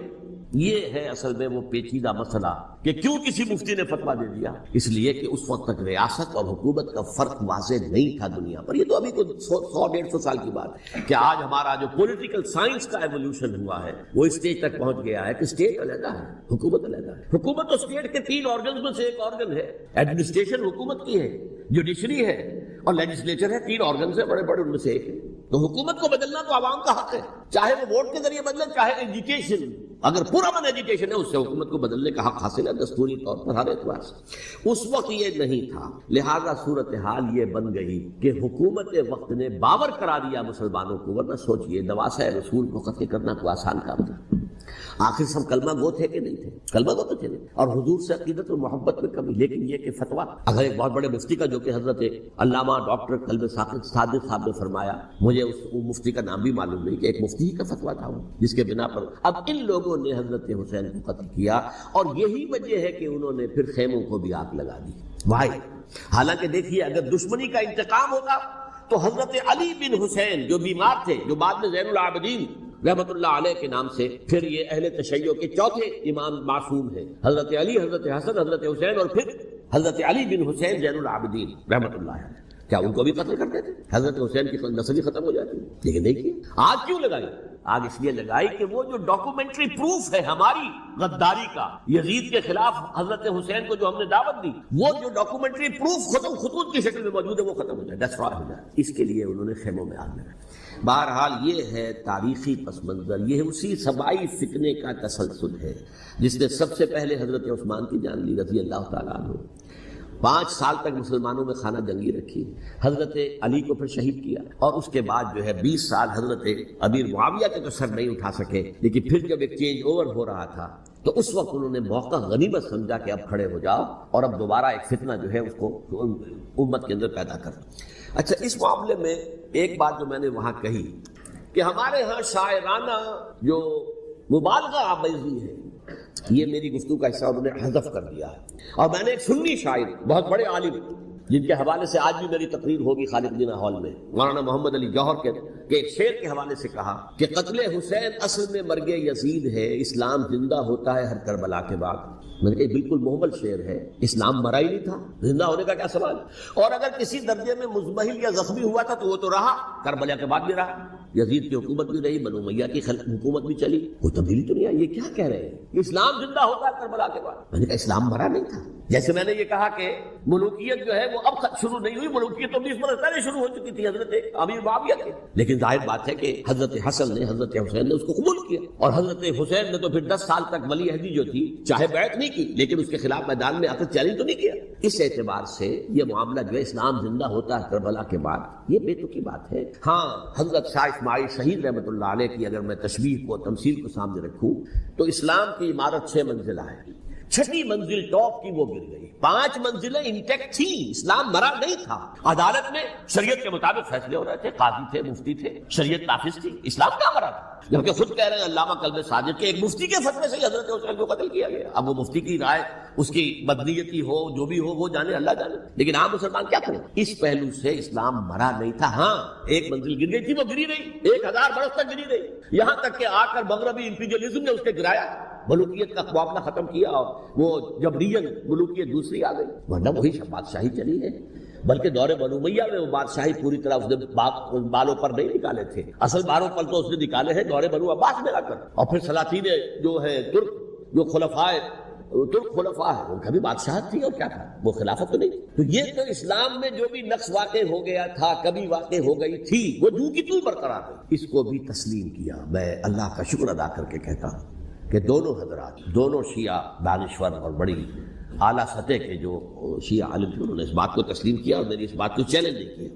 یہ ہے اصل میں وہ پیچیدہ مسئلہ کہ کیوں کسی مفتی نے فتویٰ دے دیا. اس لیے کہ اس وقت تک ریاست اور حکومت کا فرق واضح نہیں تھا دنیا پر. یہ تو ابھی کوئی 100-150 سال کی بات ہے کہ آج ہمارا جو پولیٹیکل سائنس کا ایولیوشن ہوا ہے وہ اس اسٹیج تک پہنچ گیا ہے کہ اسٹیٹ علیحدہ ہے، حکومت علیحدہ ہے. حکومت تو اسٹیٹ کے 3 آرگنز میں سے ایک آرگن ہے. ایڈمنسٹریشن حکومت کی ہے، جوڈیشری ہے اور لیجسلیچر ہے. 3 آرگنز ہیں بڑے بڑے، ان میں سے ایک ہے. تو حکومت کو بدلنا تو عوام کا حق ہے، چاہے وہ ووٹ کے ذریعے بدلے، چاہے ایجوکیشن اگر پرامن ایجوکیشن ہے اس سے حکومت کو بدلنے کا حق حاصل ہے دستوری طور پر ہر اعتبار سے. اس وقت یہ نہیں تھا، لہذا صورتحال یہ بن گئی کہ حکومت وقت نے باور کرا دیا مسلمانوں کو. ورنہ سوچئے نواسۂ رسول کو قتل کرنا کوئی آسان کام تھا. آخر سب کلمہ گو تھے کہ نہیں تھے؟ کلمہ گو تو تھے نہیں، اور حضور سے عقیدت اور محبت میں کمی. لیکن یہ کہ فتویٰ اگر ایک بہت بڑے مفتی کا، جو کہ حضرت علامہ ڈاکٹر قلب صادق صاحب نے فرمایا، مجھے اس مفتی کا نام بھی معلوم نہیں، کہ ایک مفتی کا فتویٰ تھا وہ، جس کے بنا پر اب ان لوگوں نے حضرت حسین کو قتل کیا. اور یہی وجہ ہے کہ انہوں نے پھر خیموں کو بھی آگ لگا دی. بھائی حالانکہ دیکھیے اگر دشمنی کا انتقام ہوتا تو حضرت علی بن حسین جو بیمار تھے، جو بعد میں زین العابدین رحمت اللہ علیہ کے نام سے، پھر یہ اہل تشیع کے چوتھے امام معصوم ہیں، حضرت علی، حضرت حسن، حضرت حسین، اور پھر حضرت علی بن حسین زین العابدین رحمت اللہ علیہ. کیا ان کو بھی قتل کرتے تھے؟ حضرت حسین کی نسل ہی ختم ہو جاتی. لیکن دیکھیے آج کیوں لگائی؟ آج اس لیے لگائی کہ وہ جو ڈاکومنٹری پروف ہے ہماری غداری کا یزید کے خلاف حضرت حسین کو جو ہم نے دعوت دی، وہ جو ڈاکومنٹری پروف خطوط کی شکل میں موجود ہے وہ ختم ہو جائے، ڈسٹرائے ہو جائے. اس کے لیے انہوں نے خیموں میں آگ لگائی. بہرحال یہ ہے تاریخی پس منظر، یہ اسی سبائی فتنے کا تسلسل ہے جس نے سب سے پہلے حضرت عثمان کی جان لی رضی اللہ تعالیٰ عنہ. 5 سال تک مسلمانوں میں خانہ جنگی رکھی، حضرت علی کو پھر شہید کیا، اور اس کے بعد جو ہے 20 سال حضرت امیر معاویہ کے تو سر نہیں اٹھا سکے. لیکن پھر جب ایک چینج اوور ہو رہا تھا تو اس وقت انہوں نے موقع غنیمت سمجھا کہ اب کھڑے ہو جاؤ اور اب دوبارہ ایک فتنہ جو ہے اس کو امت کے اندر پیدا کر. اچھا، اس معاملے میں ایک بات جو میں نے وہاں کہی کہ ہمارے ہاں شاعرانہ جو مبالغہ آمیزی ہے، یہ میری گفتگو کا حصہ انہوں نے حذف کر دیا ہے. اور میں نے ایک سنی شاعر، بہت بڑے عالم، جن کے حوالے سے آج بھی میری تقریر ہوگی خالد جناح ہال میں، مولانا محمد علی جوہر کے ایک شعر کے حوالے سے کہا کہ قتل حسین اصل میں مرگ یزید ہے، اسلام زندہ ہوتا ہے ہر کربلا کے بعد. میں نے کہا بالکل محمل شعر ہے، اسلام مرا ہی نہیں تھا، زندہ ہونے کا کیا سوال. اور اگر کسی درجے میں مزمحل یا زخمی ہوا تھا تو وہ تو رہا، کربلا کے بعد بھی رہا، یزید کی حکومت بھی رہی، بنو امیہ کی حکومت بھی چلی، کوئی تبدیلی تو نہیں آئی. یہ کیا کہہ رہے ہیں؟ اسلام زندہ ہوتا ہے کربلا کے بعد. میں نے کہا اسلام مرا نہیں تھا. جیسے میں نے یہ کہا کہ ملوکیت جو ہے وہ اب شروع نہیں ہوئی، ملوکیت تو 20 برس پہلے شروع ہو چکی تھی حضرت امیر معاویہ کے. لیکن ظاہر بات ہے کہ حضرت حسن نے، حضرت حسین نے اس کو قبول کیا، اور حضرت حسین نے تو پھر 10 سال تک ولی عہدی جو تھی چاہے بیعت نہیں کی لیکن اس کے خلاف میدان میں آ کر چیلنج تو نہیں کیا. اس اعتبار سے یہ معاملہ جو ہے اسلام زندہ ہوتا ہے کربلا کے بعد، یہ بے تکی بات ہے. ہاں، حضرت شاہ اسماعیل شہید رحمۃ اللہ علیہ کی اگر میں تشبیہ کو، تمثیل کو سامنے رکھوں تو اسلام کی عمارت 6 منزلہ ہے، 6ٹھی منزل ٹاپ کی وہ گر گئی، 5 منزلیں انٹیکٹ تھی. اسلام مرا نہیں تھا. عدالت میں شریعت کے مطابق فیصلے ہو رہے تھے، قاضی تھے، مفتی تھے، شریعت نافذ تھی. اسلام کیا مرا تھا؟ جبکہ خود کہہ رہے ہیں علامہ قلب صادق کے ایک مفتی کے فتوے سے حضرت حسین کو قتل کیا گیا. اب وہ مفتی کی رائے، اس کی مدنیتی ہو، جو بھی ہو وہ جانے، اللہ جانے. لیکن عام مسلمان کیا کریں؟ اس پہلو سے اسلام مرا نہیں تھا. ہاں، ایک منزل گر گئی تھی، وہ گری رہی، 1000 برس تک گری رہی، یہاں تک کہ آ کر مغربی امپیریلزم نے اس کے گرایا، ملوکیت کا معاملہ ختم کیا، اور وہ جبرین ملوکیت دوسری آ گئی. ورنہ وہی بادشاہی چلی ہے. بلکہ دور بنو امیہ میں وہ بادشاہی پوری طرح اس نے بالوں پر نہیں نکالے تھے، اصل بالوں پر تو اس نے نکالے ہیں دور بنو عباس میں آ کر. اور پھر سلاطین جو ہے ترک، جو ترک خلفاء ہے، ان کا بھی بادشاہت تھی، اور کیا تھا، وہ خلافت تو نہیں. تو یہ تو اسلام میں جو بھی نقص واقع ہو گیا تھا، کبھی واقع ہو گئی تھی، وہ جو کی تو برقرار ہے. اس کو بھی تسلیم کیا. میں اللہ کا شکر ادا کر کے کہتا ہوں کہ دونوں حضرات، دونوں شیعہ دانشور اور بڑی اعلیٰ سطح کے جو شیعہ عالم تھے، انہوں نے اس بات کو تسلیم کیا اور میری اس بات کو چیلنج نہیں کیا.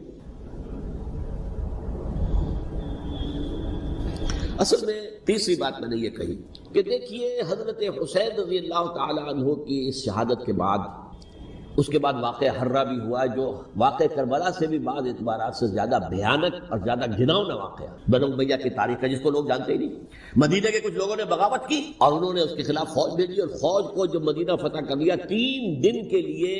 اصل میں تیسری بات میں نے یہ کہی کہ دیکھیے حضرت حسین رضی اللہ تعالی عنہ کی اس شہادت کے بعد، اس کے بعد واقعہ ہرہ بھی ہوا، جو واقعہ کربلا سے بھی بعض اعتبارات سے زیادہ بھیانک اور زیادہ گھناؤنا واقعہ بنو امیہ کی تاریخ ہے، جس کو لوگ جانتے ہی نہیں. مدینہ کے کچھ لوگوں نے بغاوت کی اور انہوں نے اس کے خلاف فوج بھیجی، اور فوج کو جب مدینہ فتح کر لیا 3 دن کے لیے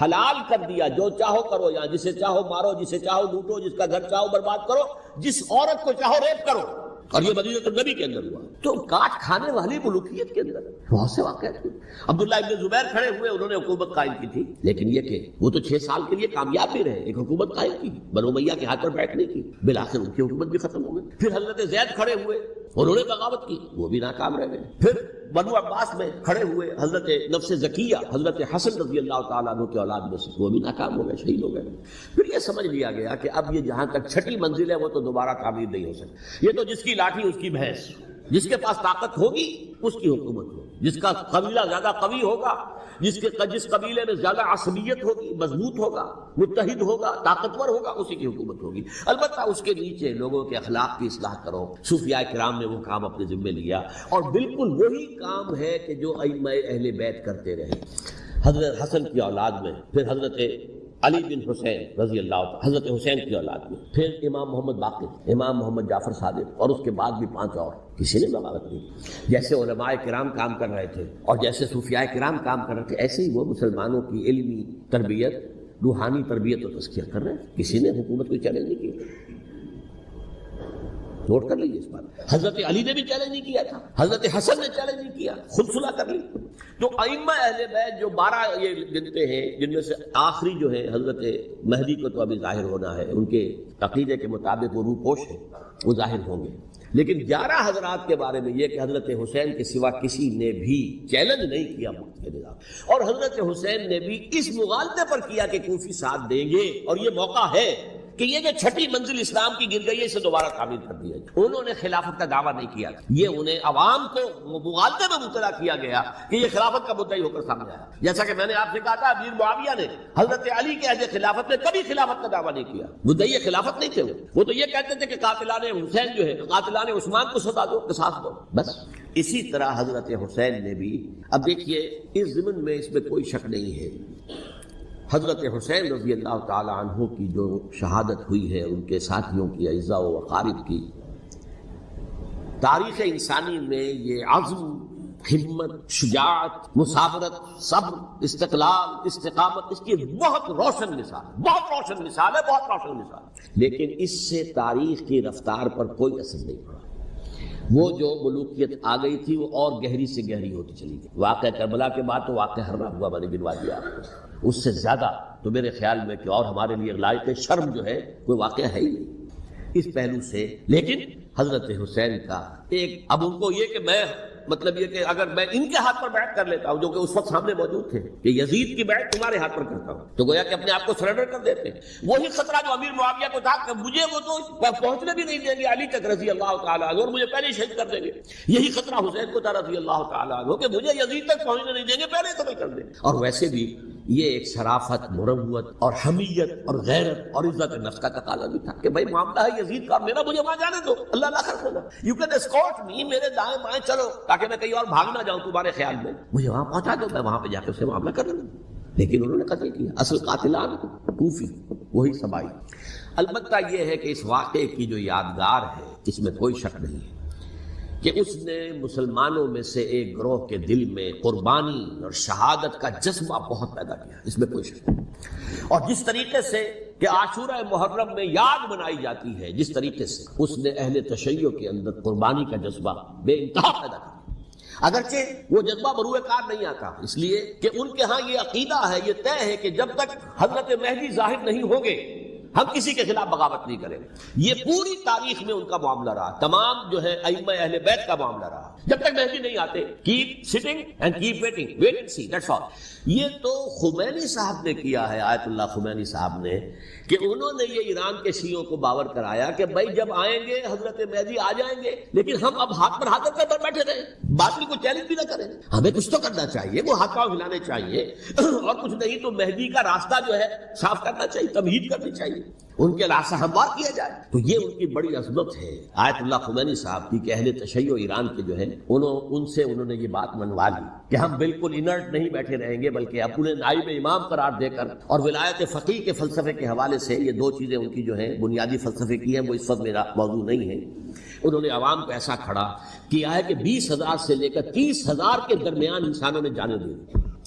حلال کر دیا، جو چاہو کرو، یہاں جسے چاہو مارو، جسے چاہو لوٹو، جس کا گھر چاہو برباد کرو، جس عورت کو چاہو ریپ کرو. اور یہ مدینہ النبی کے اندر ہوا. تو کاٹ کھانے والی ملوکیت کے اندر بہت سے واقعات ہوئے. عبداللہ ابن زبیر کھڑے ہوئے، انہوں نے حکومت قائم کی تھی، لیکن یہ کہ وہ تو 6 سال کے لیے کامیاب بھی رہے، ایک حکومت قائم کی، بنو امیہ کے ہاتھ پر بیٹھ نہیں کی، بالآخر ان کی حکومت بھی ختم ہو گئی. پھر حضرت زید کھڑے ہوئے، انہوں نے بغاوت کی، وہ بھی ناکام رہ گئے. پھر بنو عباس میں کھڑے ہوئے حضرت نفس زکیہ، حضرت حسن رضی اللہ تعالیٰ عنہ کے اولاد میں سے، وہ بھی ناکام ہو گئے، شہید ہو گئے. پھر یہ سمجھ لیا گیا کہ اب یہ جہاں تک 6ٹھی منزل ہے وہ تو دوبارہ تعمیر نہیں ہو سکتی، یہ تو جس کی لاٹھی اس کی بھینس. جس کے پاس طاقت ہوگی اس کی حکومت ہوگی، جس کا قبیلہ زیادہ قوی ہوگا، جس قبیلے میں زیادہ عصبیت ہوگی، مضبوط ہوگا، متحد ہوگا، طاقتور ہوگا، اسی کی حکومت ہوگی۔ البتہ اس کے نیچے لوگوں کے اخلاق کی اصلاح کرو۔ صوفیاء کرام نے وہ کام اپنے ذمے لیا، اور بالکل وہی کام ہے کہ جو ائمہ اہل بیت کرتے رہے۔ حضرت حسن کی اولاد میں، پھر حضرت علی بن حسین رضی اللہ عنہ، حضرت حسین کی اولاد میں، پھر امام محمد باقر، امام محمد جعفر صادق، اور اس کے بعد بھی 5 اور، کسی نے بغاوت نہیں کی۔ جیسے علماء کرام کام کر رہے تھے اور جیسے صوفیاء کرام کام کر رہے تھے، ایسے ہی وہ مسلمانوں کی علمی تربیت، روحانی تربیت و تزکیہ کر رہے ہیں۔ کسی نے حکومت کو چیلنج نہیں کیا، نوٹ کر لیجیے اس بات۔ حضرت علی نے بھی چیلنج نہیں کیا تھا، حضرت حسن نے چیلنج نہیں کیا، خود صلح کر لی۔ تو ائمہ اہل بیت جو 12 یہ گنتے ہیں، جن میں سے آخری جو ہے حضرت مہدی کو تو ابھی ظاہر ہونا ہے، ان کے عقیدے کے مطابق وہ روح پوش ہے، وہ ظاہر ہوں گے۔ لیکن 11 حضرات کے بارے میں یہ کہ حضرت حسین کے سوا کسی نے بھی چیلنج نہیں کیا وقت کے نظام، اور حضرت حسین نے بھی اس مغالطے پر کیا کہ کوفی ساتھ دیں گے، اور یہ موقع ہے کہ یہ جو 6ٹھی منزل اسلام کی گر گئی ہے، اسے دوبارہ تعمیر کر دیا جائے۔ انہوں نے خلافت کا دعویٰ نہیں کیا، یہ انہیں عوام کو مغالطے میں مبتلا کیا گیا کہ یہ خلافت کا مدعی ہو کر سامنے آیا۔ جیسا کہ میں نے آپ سے کہا تھا، امیر معاویہ نے حضرت علی کے عہد خلافت میں کبھی خلافت کا دعویٰ نہیں کیا، مدعی خلافت نہیں تھے وہ تو یہ کہتے تھے کہ قاتلان حسین جو ہے، قاتلان عثمان کو سزا دو، قصاص دو، بس۔ اسی طرح حضرت حسین نے بھی، اب دیکھیے اس ضمن میں اس میں کوئی شک نہیں ہے، حضرت حسین رضی اللہ تعالی عنہ کی جو شہادت ہوئی ہے، ان کے ساتھیوں کی، اعزاء و اقارب کی، تاریخ انسانی میں یہ عزم، ہمت، شجاعت، مسافرت، صبر، استقلال، استقامت، اس کی بہت روشن مثال ہے، بہت روشن مثال ہے، بہت روشن مثال ہے۔ لیکن اس سے تاریخ کی رفتار پر کوئی اثر نہیں پڑا۔ وہ جو ملوکیت آ گئی تھی وہ اور گہری سے گہری ہوتی چلی گئی۔ واقعہ کربلا کے بعد تو واقعہ ہررا ہوا میں نے گنوا دیا آپ کو، اس سے زیادہ تو میرے خیال میں کہ اور ہمارے لیے لائق شرم جو ہے کوئی واقعہ ہے ہی نہیں اس پہلو سے۔ لیکن حضرت حسین کا ایک، اب ان کو یہ کہ میں مطلب یہ کہ اگر میں ان کے ہاتھ پر بیعت کر لیتا ہوں، جو کہ اس وقت سامنے موجود تھے، کہ یزید کی بیعت تمہارے ہاتھ پر کرتا ہوں، تو گویا کہ اپنے آپ کو سرنڈر کر دیتے ہیں۔ وہی خطرہ جو امیر معاویہ کو تھا کہ مجھے وہ تو پہنچنے بھی نہیں دیں گے علی تک رضی اللہ تعالیٰ عنہ، اور مجھے پہلے شہید کر دیں گے۔ یہی خطرہ حسین کو تھا رضی اللہ تعالیٰ عنہ کہ مجھے یزید تک پہنچنے نہیں دیں گے، پہلے قتل کر دیں گے۔ اور ویسے بھی یہ ایک شرافت، مروت اور حمیت اور غیرت اور عزت نفس کا تقاضا بھی تھا کہ بھائی معاملہ ہے یزید کا، میرا مجھے وہاں جانے دو، اللہ نہ کر دینا، یو کین اسکورٹ می، میرے دائیں بائیں چلو تاکہ میں کہیں اور بھاگ نہ جاؤں تمہارے خیال میں، مجھے وہاں پہنچا دو، میں وہاں پہ جا کے اس سے معاملہ کر لوں۔ لیکن انہوں نے قتل کیا، اصل قاتلان کوفی، وہی سبائی۔ البتہ یہ ہے کہ اس واقعے کی جو یادگار ہے، اس میں کوئی شک نہیں ہے کہ اس نے مسلمانوں میں سے ایک گروہ کے دل میں قربانی اور شہادت کا جذبہ بہت پیدا کیا، اس میں کوئی شک نہیں۔ اور جس طریقے سے کہ عاشورہ محرم میں یاد منائی جاتی ہے، جس طریقے سے اس نے اہل تشیع کے اندر قربانی کا جذبہ بے انتہا پیدا کیا، اگرچہ وہ جذبہ بروئے کار نہیں آتا، اس لیے کہ ان کے ہاں یہ عقیدہ ہے، یہ طے ہے کہ جب تک حضرت مہدی ظاہر نہیں ہوں گے ہم کسی کے خلاف بغاوت نہیں کریں گے۔ یہ پوری تاریخ میں ان کا معاملہ رہا، تمام جو ہے ائمہ اہل بیت کا معاملہ رہا، جب تک مہدی نہیں آتے keep sitting and keep waiting, wait and see, that's all. یہ تو خمینی صاحب نے کیا ہے، آیت اللہ خمینی صاحب نے، کہ انہوں نے یہ ایران کے شیعوں کو باور کرایا کہ بھائی جب آئیں گے حضرت مہدی آ جائیں گے، لیکن ہم اب ہاتھ پر ہاتھ کر بیٹھے رہیں، باطل کو چیلنج بھی نہ کریں، ہمیں کچھ تو کرنا چاہیے، وہ ہاتھ پاؤں ہلانے چاہیے، اور کچھ نہیں تو مہدی کا راستہ جو ہے صاف کرنا چاہیے، تمہید کرنی چاہیے، ان کے راستہ ہموار کیا جائے۔ تو یہ ان کی بڑی عظمت ہے آیت اللہ خمینی صاحب کی کہ اہل تشیع ایران کے جو ہے انہوں نے یہ بات منوا لی کہ ہم بالکل انرٹ نہیں بیٹھے رہیں گے، بلکہ اپنے نائب امام قرار دے کر، اور ولایت فقیہ کے فلسفے کے حوالے سے یہ 2 چیزیں ان کی جو ہیں بنیادی فلسفے کی ہیں، وہ اس وقت میرا موضوع نہیں ہے۔ انہوں نے عوام کو ایسا کھڑا کیا ہے کہ 20,000 سے لے کر 30,000 کے درمیان انسانوں نے جانیں دی،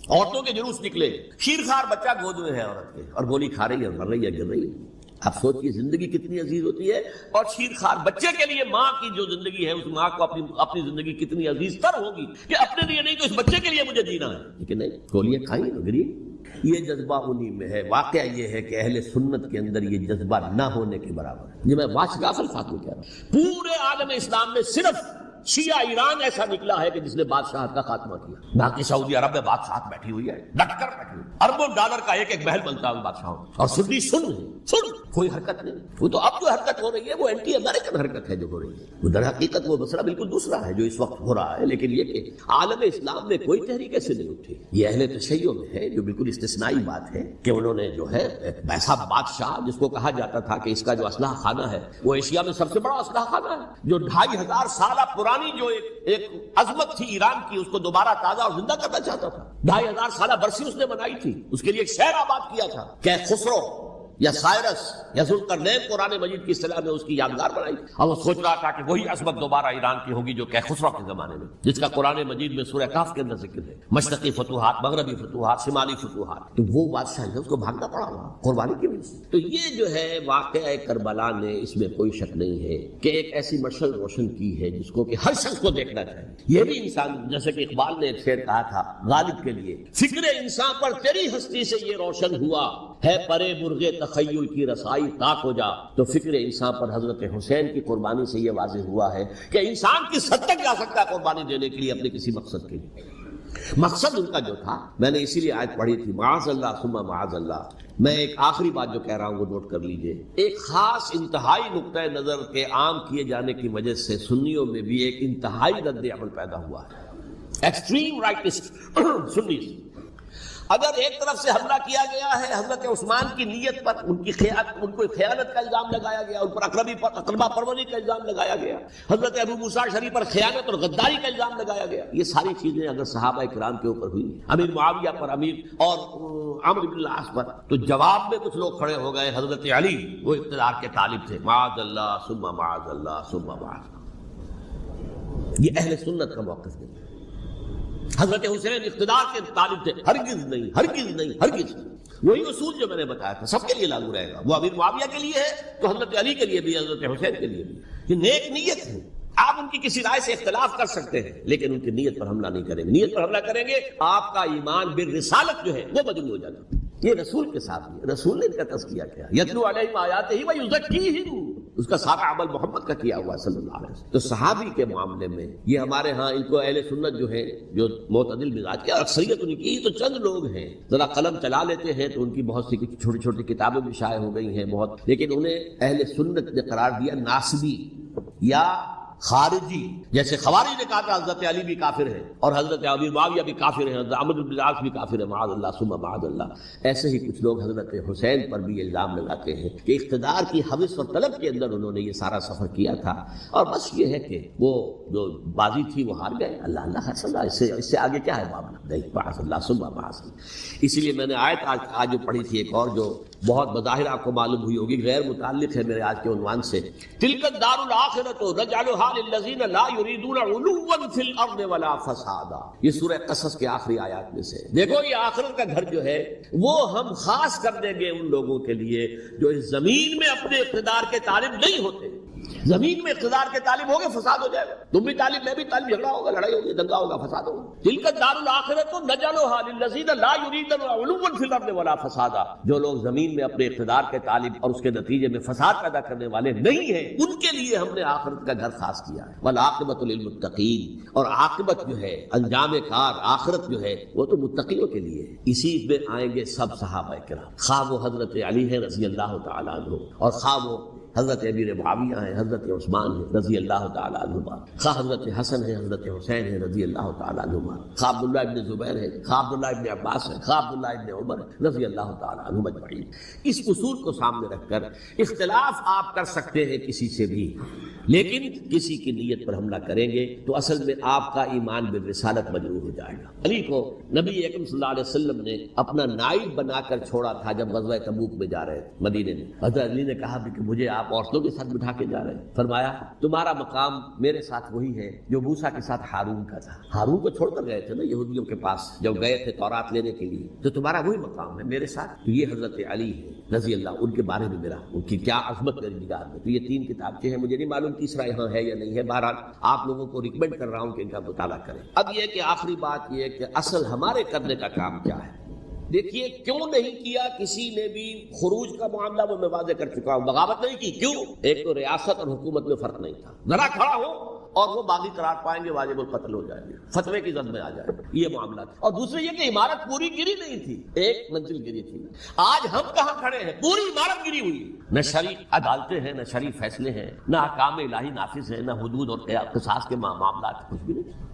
عورتوں کے جلوس نکلے، شیرخوار بچہ گود میں ہے عورت کے، اور گولی کھا رہی ہے، مر رہی ہے، گر رہی ہے۔ آپ سوچئے زندگی کتنی عزیز ہوتی ہے، اور شیرخوار بچے کے لیے ماں کی جو زندگی ہے، اس ماں کو اپنی زندگی کتنی عزیز تر ہوگی کہ اپنے لیے نہیں تو اس بچے کے لیے مجھے جینا ہے، لیکن نہیں، گولیاں کھائیں گری۔ یہ جذبہ انہی میں ہے۔ واقعہ یہ ہے کہ اہل سنت کے اندر یہ جذبہ نہ ہونے کے برابر ہے۔ یہ میں واشگاف الفاظ میں کہہ رہا ہوں، پورے عالم اسلام میں صرف شیعہ ایران ایسا نکلا ہے کہ جس نے بادشاہت کا خاتمہ کیا. باقی سعودی عرب میں بادشاہت بیٹھی ہوئی ہے، ڈٹ کر بیٹھی ہوئی، اربوں ڈالر کا ایک ایک محل بنتا ہے بادشاہوں، اور سنی سن کوئی حرکت نہیں. وہ تو اب جو حرکت ہو رہی ہے وہ اینٹی امریکن حرکت ہے جو ہو رہی ہے. وہ در حقیقت وہ مسئلہ بالکل دوسرا ہے جو اس وقت ہو رہا ہے، لیکن یہ کہ عالم اسلام میں کوئی تحریک ایسے نہیں اٹھی. یہ اہل تشیع میں ہے جو بالکل استثنائی بات ہے کہ انہوں نے جو ہے ایسا بادشاہ جس کو کہا جاتا تھا کہ اس کا جو اسلحہ خانہ ہے وہ ایشیا میں سب سے بڑا اسلحہ خانہ ہے، جو 2500 سالہ پرانی جو ایک عظمت تھی ایران کی اس کو دوبارہ تازہ اور زندہ کرنا چاہتا تھا. 2500 سالہ برسی اس نے بنائی تھی، اس کے لیے ایک شہر آباد کیا تھا کہ خسرو یا سائرس یا ذوالقرنین قرآن مجید کی اصطلاح میں اس کی یادگار بنائی. اور وہ سوچ رہا تھا کہ وہی عظمت دوبارہ ایران کی ہوگی جو کہ خسرو کے زمانے میں، جس کا قرآن مجید میں سورہ کہف کے اندر ذکر ہے، مشرقی فتوحات، مغربی فتوحات، شمالی فتوحات. تو وہ بادشاہ ہے اس کو بھاگنا پڑا ہوا قربانی کی وجہ سے. تو یہ جو ہے واقعہ کربلا نے، اس میں کوئی شک نہیں ہے کہ ایک ایسی مشعل روشن کی ہے جس کو کہ ہر شخص کو دیکھنا چاہیے. یہ بھی انسان، جیسے کہ اقبال نے ایک شعر کہا تھا غالب کے لیے، فکر انسان پر تیری ہستی سے یہ روشن ہوا ہے، پرے مرغ تخیل کی رسائی تاک ہو جا. تو فکر انسان پر حضرت حسین کی قربانی سے یہ واضح ہوا ہے کہ انسان کس حد تک جا سکتا ہے قربانی دینے کے لیے اپنے کسی مقصد کے لیے. مقصد ان کا جو تھا، میں نے اسی لیے آیت پڑھی تھی، معاذ اللہ ثم معاذ اللہ. میں ایک آخری بات جو کہہ رہا ہوں وہ نوٹ کر لیجئے. ایک خاص انتہائی نقطہ نظر کے عام کیے جانے کی وجہ سے سنیوں میں بھی ایک انتہائی رد عمل پیدا ہوا ہے. ایکسٹریم رائٹسٹ سنی، اگر ایک طرف سے حملہ کیا گیا ہے حضرت عثمان کی نیت پر، ان کو خیانت کا الزام لگایا گیا، ان پر اقربا پروری کا الزام لگایا گیا، حضرت ابو موسیٰ شریف پر خیانت اور غداری کا الزام لگایا گیا. یہ ساری چیزیں اگر صحابہ کرام کے اوپر ہوئی، امیر معاویہ پر، امیر اور عمرو بن العاص پر، تو جواب میں کچھ لوگ کھڑے ہو گئے. حضرت علی وہ اقتدار کے طالب تھے، معاذ اللہ ثم معاذ اللہ ثم معاذ اللہ. یہ اہل سنت کا موقف نہیں. حضرت حسین اقتدار کے طالب تھے، ہرگز نہیں، ہرگز نہیں، ہرگز. وہی اصول جو میں نے بتایا تھا سب کے لیے لاگو رہے گا. وہ امیر معاویہ کے لیے ہے تو حضرت علی کے لیے بھی، حضرت حسین کے لیے بھی. یہ نیک نیت ہے. آپ ان کی کسی رائے سے اختلاف کر سکتے ہیں لیکن ان کی نیت پر حملہ نہیں کریں گے. نیت پر حملہ کریں گے آپ کا ایمان بالرسالت جو ہے وہ مجروح ہو جائے گا. یہ رسول کے ساتھ ہے، رسول نے ان کا تذکیہ کیا، یتلو علیہم آیاتہ ویزکیہم، اس کا سارا عمل محمد کا کیا ہوا صلی اللہ علیہ وسلم. تو صحابی کے معاملے میں یہ ہمارے ہاں ان کو اہل سنت جو ہے جو معتدل مزاج کے، اکثریت ان کی تو چند لوگ ہیں ذرا قلم چلا لیتے ہیں تو ان کی بہت سی چھوٹی چھوٹی کتابیں بھی شائع ہو گئی ہیں بہت، لیکن انہیں اہل سنت نے قرار دیا ناسبی یا خارجی. جیسے خوارج نے کہا تھا حضرت علی بھی کافر ہے اور حضرت ابی معاویہ بھی کافر ہے، حضرت عمرو بن العاص بھی کافر ہے، معاذ اللہ ثم معاذ اللہ. ایسے ہی کچھ لوگ حضرت حسین پر بھی الزام لگاتے ہیں کہ اقتدار کی حوث اور طلب کے اندر انہوں نے یہ سارا سفر کیا تھا اور بس یہ ہے کہ وہ جو بازی تھی وہ ہار گئے. اللہ اللہ حسن اللہ، اس سے آگے کیا ہے معاملہ؟ نہیں، معاذ اللہ ثم معاذ اللہ. اسی لیے میں نے آیت آج جو پڑھی تھی ایک اور جو بہت بظاہر آپ کو معلوم ہوئی ہوگی، غیر متعلق ہے میرے آج کے عنوان سے، تلک الدار الآخرۃ نجعلھا للذین لا یریدون علوا فی الارض ولا فسادا. یہ سورہ قصص کے آخری آیات میں سے. دیکھو یہ آخرت کا گھر جو ہے وہ ہم خاص کر دیں گے ان لوگوں کے لیے جو اس زمین میں اپنے اقتدار کے طالب نہیں ہوتے. زمین میں اقتدار کے طالب ہوگے فساد ہو جائے گا، تم بھی طالب میں بھی طالب، جھگڑا ہوگا، لڑائی ہوگی، دنگا ہوگا، فساد ہوگا. تلک الدار الآخرۃ نجعلھا للذین لا یریدون علوا فی الارض ولا فسادا. جو لوگ زمین میں اپنے اقتدار کے طالب اور اس کے نتیجے میں فساد پیدا کرنے والے نہیں ہیں ان کے لیے ہم نے آخرت کا گھر خاص کیا ہے. والعاقبۃ للمتقین، اور عاقبت جو ہے، انجام کار، آخرت جو ہے وہ تو متقیوں کے لیے ہے. اسی میں آئیں گے سب صحابہ کرام، خواہ وہ حضرت علی ہے رضی اللہ تعالیٰ عنہ، اور خواہ وہ حضرت امیر معاویہ ہیں، حضرت عثمان ہیں رضی اللہ تعالیٰ عنہما، خواہ حضرت حسن ہے، حضرت حسین ہے رضی اللہ تعالیٰ عنہما، خواہ عبداللہ ابن زبیر ہے، خواہ عبداللہ ابن عباس ہے، خواہ عبداللہ ابن عمر رضی اللہ تعالیٰ عنہم اجمعین. اس اصول کو سامنے رکھ کر اختلاف آپ کر سکتے ہیں کسی سے بھی، لیکن کسی کی نیت پر حملہ کریں گے تو اصل میں آپ کا ایمان بالرسالت مجروح ہو جائے گا. علی کو نبی اکرم صلی اللہ علیہ وسلم نے اپنا نائب بنا کر چھوڑا تھا جب غزوہ تبوک میں جا رہے تھے مدینے میں. حضرت علی نے کہا بھی کہ مجھے آپ عورتوں کے ساتھ بٹھا کے جا رہے ہیں. فرمایا تمہارا مقام میرے ساتھ وہی ہے جو موسیٰ کے ساتھ ہارون کا تھا. ہارون کو چھوڑ کر گئے تھے نا یہودیوں کے پاس جب گئے تھے تورات لینے کے لیے، تو تمہارا وہی مقام ہے میرے ساتھ. تو یہ حضرت علی ہے رضی اللہ، ان کے بارے میں میرا، ان کی کیا عظمت میری نگاہ میں. تو یہ 3 کتابیں ہیں، مجھے نہیں معلوم تیسرا یہاں ہے یا نہیں ہے، بہرحال آپ لوگوں کو ریکمینڈ کر رہا ہوں کہ ان کا مطالعہ کریں. اب یہ کہ آخری بات یہ کہ اصل ہمارے کرنے کا کام کیا ہے. دیکھیے کیوں نہیں کیا کسی نے بھی خروج کا معاملہ وہ میں واضح کر چکا ہوں. بغاوت نہیں کی، کیوں؟ ایک تو ریاست اور حکومت میں فرق نہیں تھا. ذرا کھڑا ہو اور وہ باغی قرار پائیں گے، واجب القتل ہو جائیں گے، فتوے کی زد میں آ جائیں گے. یہ معاملہ تھا. اور دوسرے یہ کہ عمارت پوری گری نہیں تھی، ایک منزل گری تھی. آج ہم کہاں کھڑے ہیں؟ پوری عمارت گری ہوئی. نہ شرعی عدالتیں ہیں، نہ شرعی فیصلے ہیں، نہ احکام الہی نافذ ہیں، نہ حدود اور قصاص کے معاملات، کچھ بھی نہیں.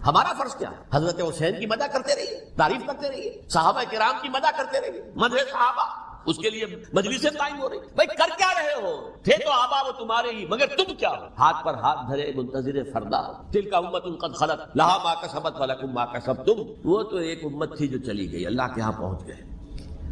ہمارا فرض کیا؟ حضرت حسین کی مدح کرتے رہیے، تعریف کرتے رہیے، صحابہ کرام کی مدح کرتے رہیے، مدح صحابہ، اس کے لیے مجلسیں قائم ہو رہی. بھائی کر کیا رہے ہو؟ تھے تو آبا وہ تمہارے ہی، مگر تم کیا ہو؟ ہاتھ پر ہاتھ دھرے منتظر فردا. تلک امۃ قد خلت لہا ما کسبت ولکم ما کسبتم. وہ تو ایک امت تھی جو چلی گئی، اللہ کے ہاں پہنچ گئے.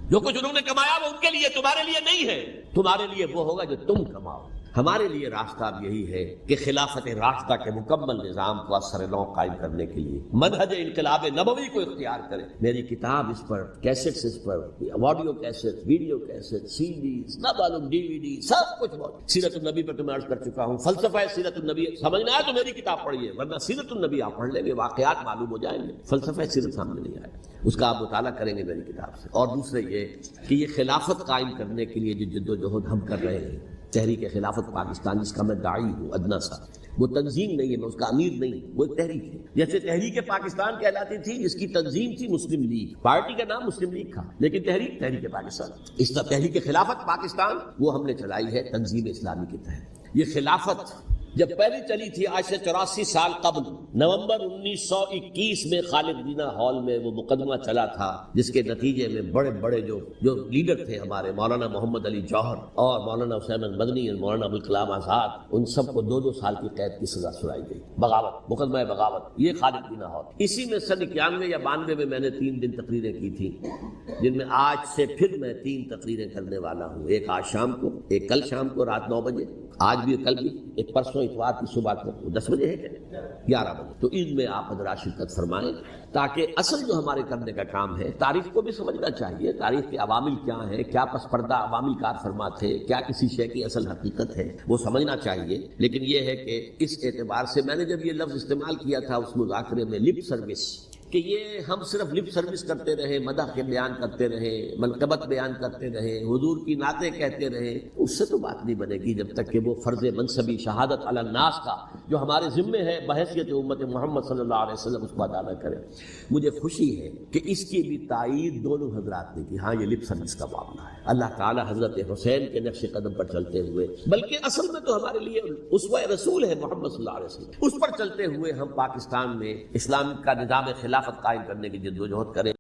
جو کچھ انہوں نے کمایا وہ ان کے لیے، تمہارے لیے نہیں ہے. تمہارے لیے وہ ہوگا جو تم کماؤ. ہمارے لیے راستہ اب یہی ہے کہ خلافت راستہ کے مکمل نظام کو اثر نو قائم کرنے کے لیے منہج انقلاب نبوی کو اختیار کریں. میری کتاب اس پر، کیسٹس اس پر، آڈیو کیسٹ، ویڈیو کیسٹ، سی ڈیز، نہ معلوم ڈی وی ڈی، سب کچھ موجود. سیرت النبی پر تو میں عرض کر چکا ہوں. فلسفہ سیرت النبی سمجھنا ہے تو میری کتاب پڑھیے، ورنہ سیرت النبی آپ پڑھ لیں گے، واقعات معلوم ہو جائیں گے، فلسفہ سیرت سامنے نہیں آئے. اس کا آپ مطالعہ کریں گے میری کتاب سے. اور دوسرے یہ کہ یہ خلافت قائم کرنے کے لیے جو جد و جہد ہم کر رہے ہیں، تحریک خلافت پاکستان جس کا میں داعی ہوں ادنا سا، وہ تنظیم نہیں ہے، میں اس کا امیر نہیں، وہ ایک تحریک ہے. جیسے تحریک پاکستان کہلاتی تھی، جس کی تنظیم تھی مسلم لیگ، پارٹی کا نام مسلم لیگ تھا، لیکن تحریک پاکستان. اس طرح تحریک خلافت پاکستان وہ ہم نے چلائی ہے تنظیم اسلامی کے تحت. یہ خلافت جب پہلی چلی تھی آج سے 84 سال قبل، نومبر 1921 میں خالد دینا ہال میں وہ مقدمہ چلا تھا، جس کے نتیجے میں بڑے بڑے جو لیڈر تھے ہمارے، مولانا محمد علی جوہر اور مولانا حسین مدنی اور مولانا ابوالکلام آزاد، ان سب کو 2 سال کی قید کی سزا سنائی گئی. بغاوت، مقدمہ بغاوت، یہ خالد دینا ہال. اسی میں سن 91 یا 92 میں نے 3 دن تقریریں کی تھیں، جن میں آج سے پھر میں 3 تقریریں کرنے والا ہوں. ایک آج شام کو، ایک کل شام کو رات 9 بجے، آج بھی کل بھی، ایک پرسوں اتوار کی صبح کو 10 بجے ہے کہ 11 بجے. تو ان میں آپ حضرات شرکت فرمائیں، تاکہ اصل جو ہمارے کرنے کا کام ہے، تاریخ کو بھی سمجھنا چاہیے. تاریخ کے عوامل کیا ہیں، کیا پس پردہ عوامل کار فرما تھے، کیا کسی شے کی اصل حقیقت ہے، وہ سمجھنا چاہیے. لیکن یہ ہے کہ اس اعتبار سے میں نے جب یہ لفظ استعمال کیا تھا اس مذاکرے میں، لپ سروس، کہ یہ ہم صرف لپ سروس کرتے رہے، مدح کے بیان کرتے رہے، منقبت بیان کرتے رہے، حضور کی نعتیں کہتے رہے، اس سے تو بات نہیں بنے گی جب تک کہ وہ فرض منصبی شہادت علی الناس کا جو ہمارے ذمے ہے بحیثیت امت محمد صلی اللہ علیہ وسلم اس کو ادا نہ کرے. مجھے خوشی ہے کہ اس کی بھی تائید دونوں حضرات نے کی. ہاں یہ لپ سروس کا معاملہ ہے. اللہ تعالی حضرت حسین کے نقش قدم پر چلتے ہوئے، بلکہ اصل میں تو ہمارے لیے اسوہ رسول ہے محمد صلی اللہ علیہ وسلم، اس پر چلتے ہوئے ہم پاکستان میں اسلام کا نظام خلافت قائم کرنے کی جدوجہد کریں.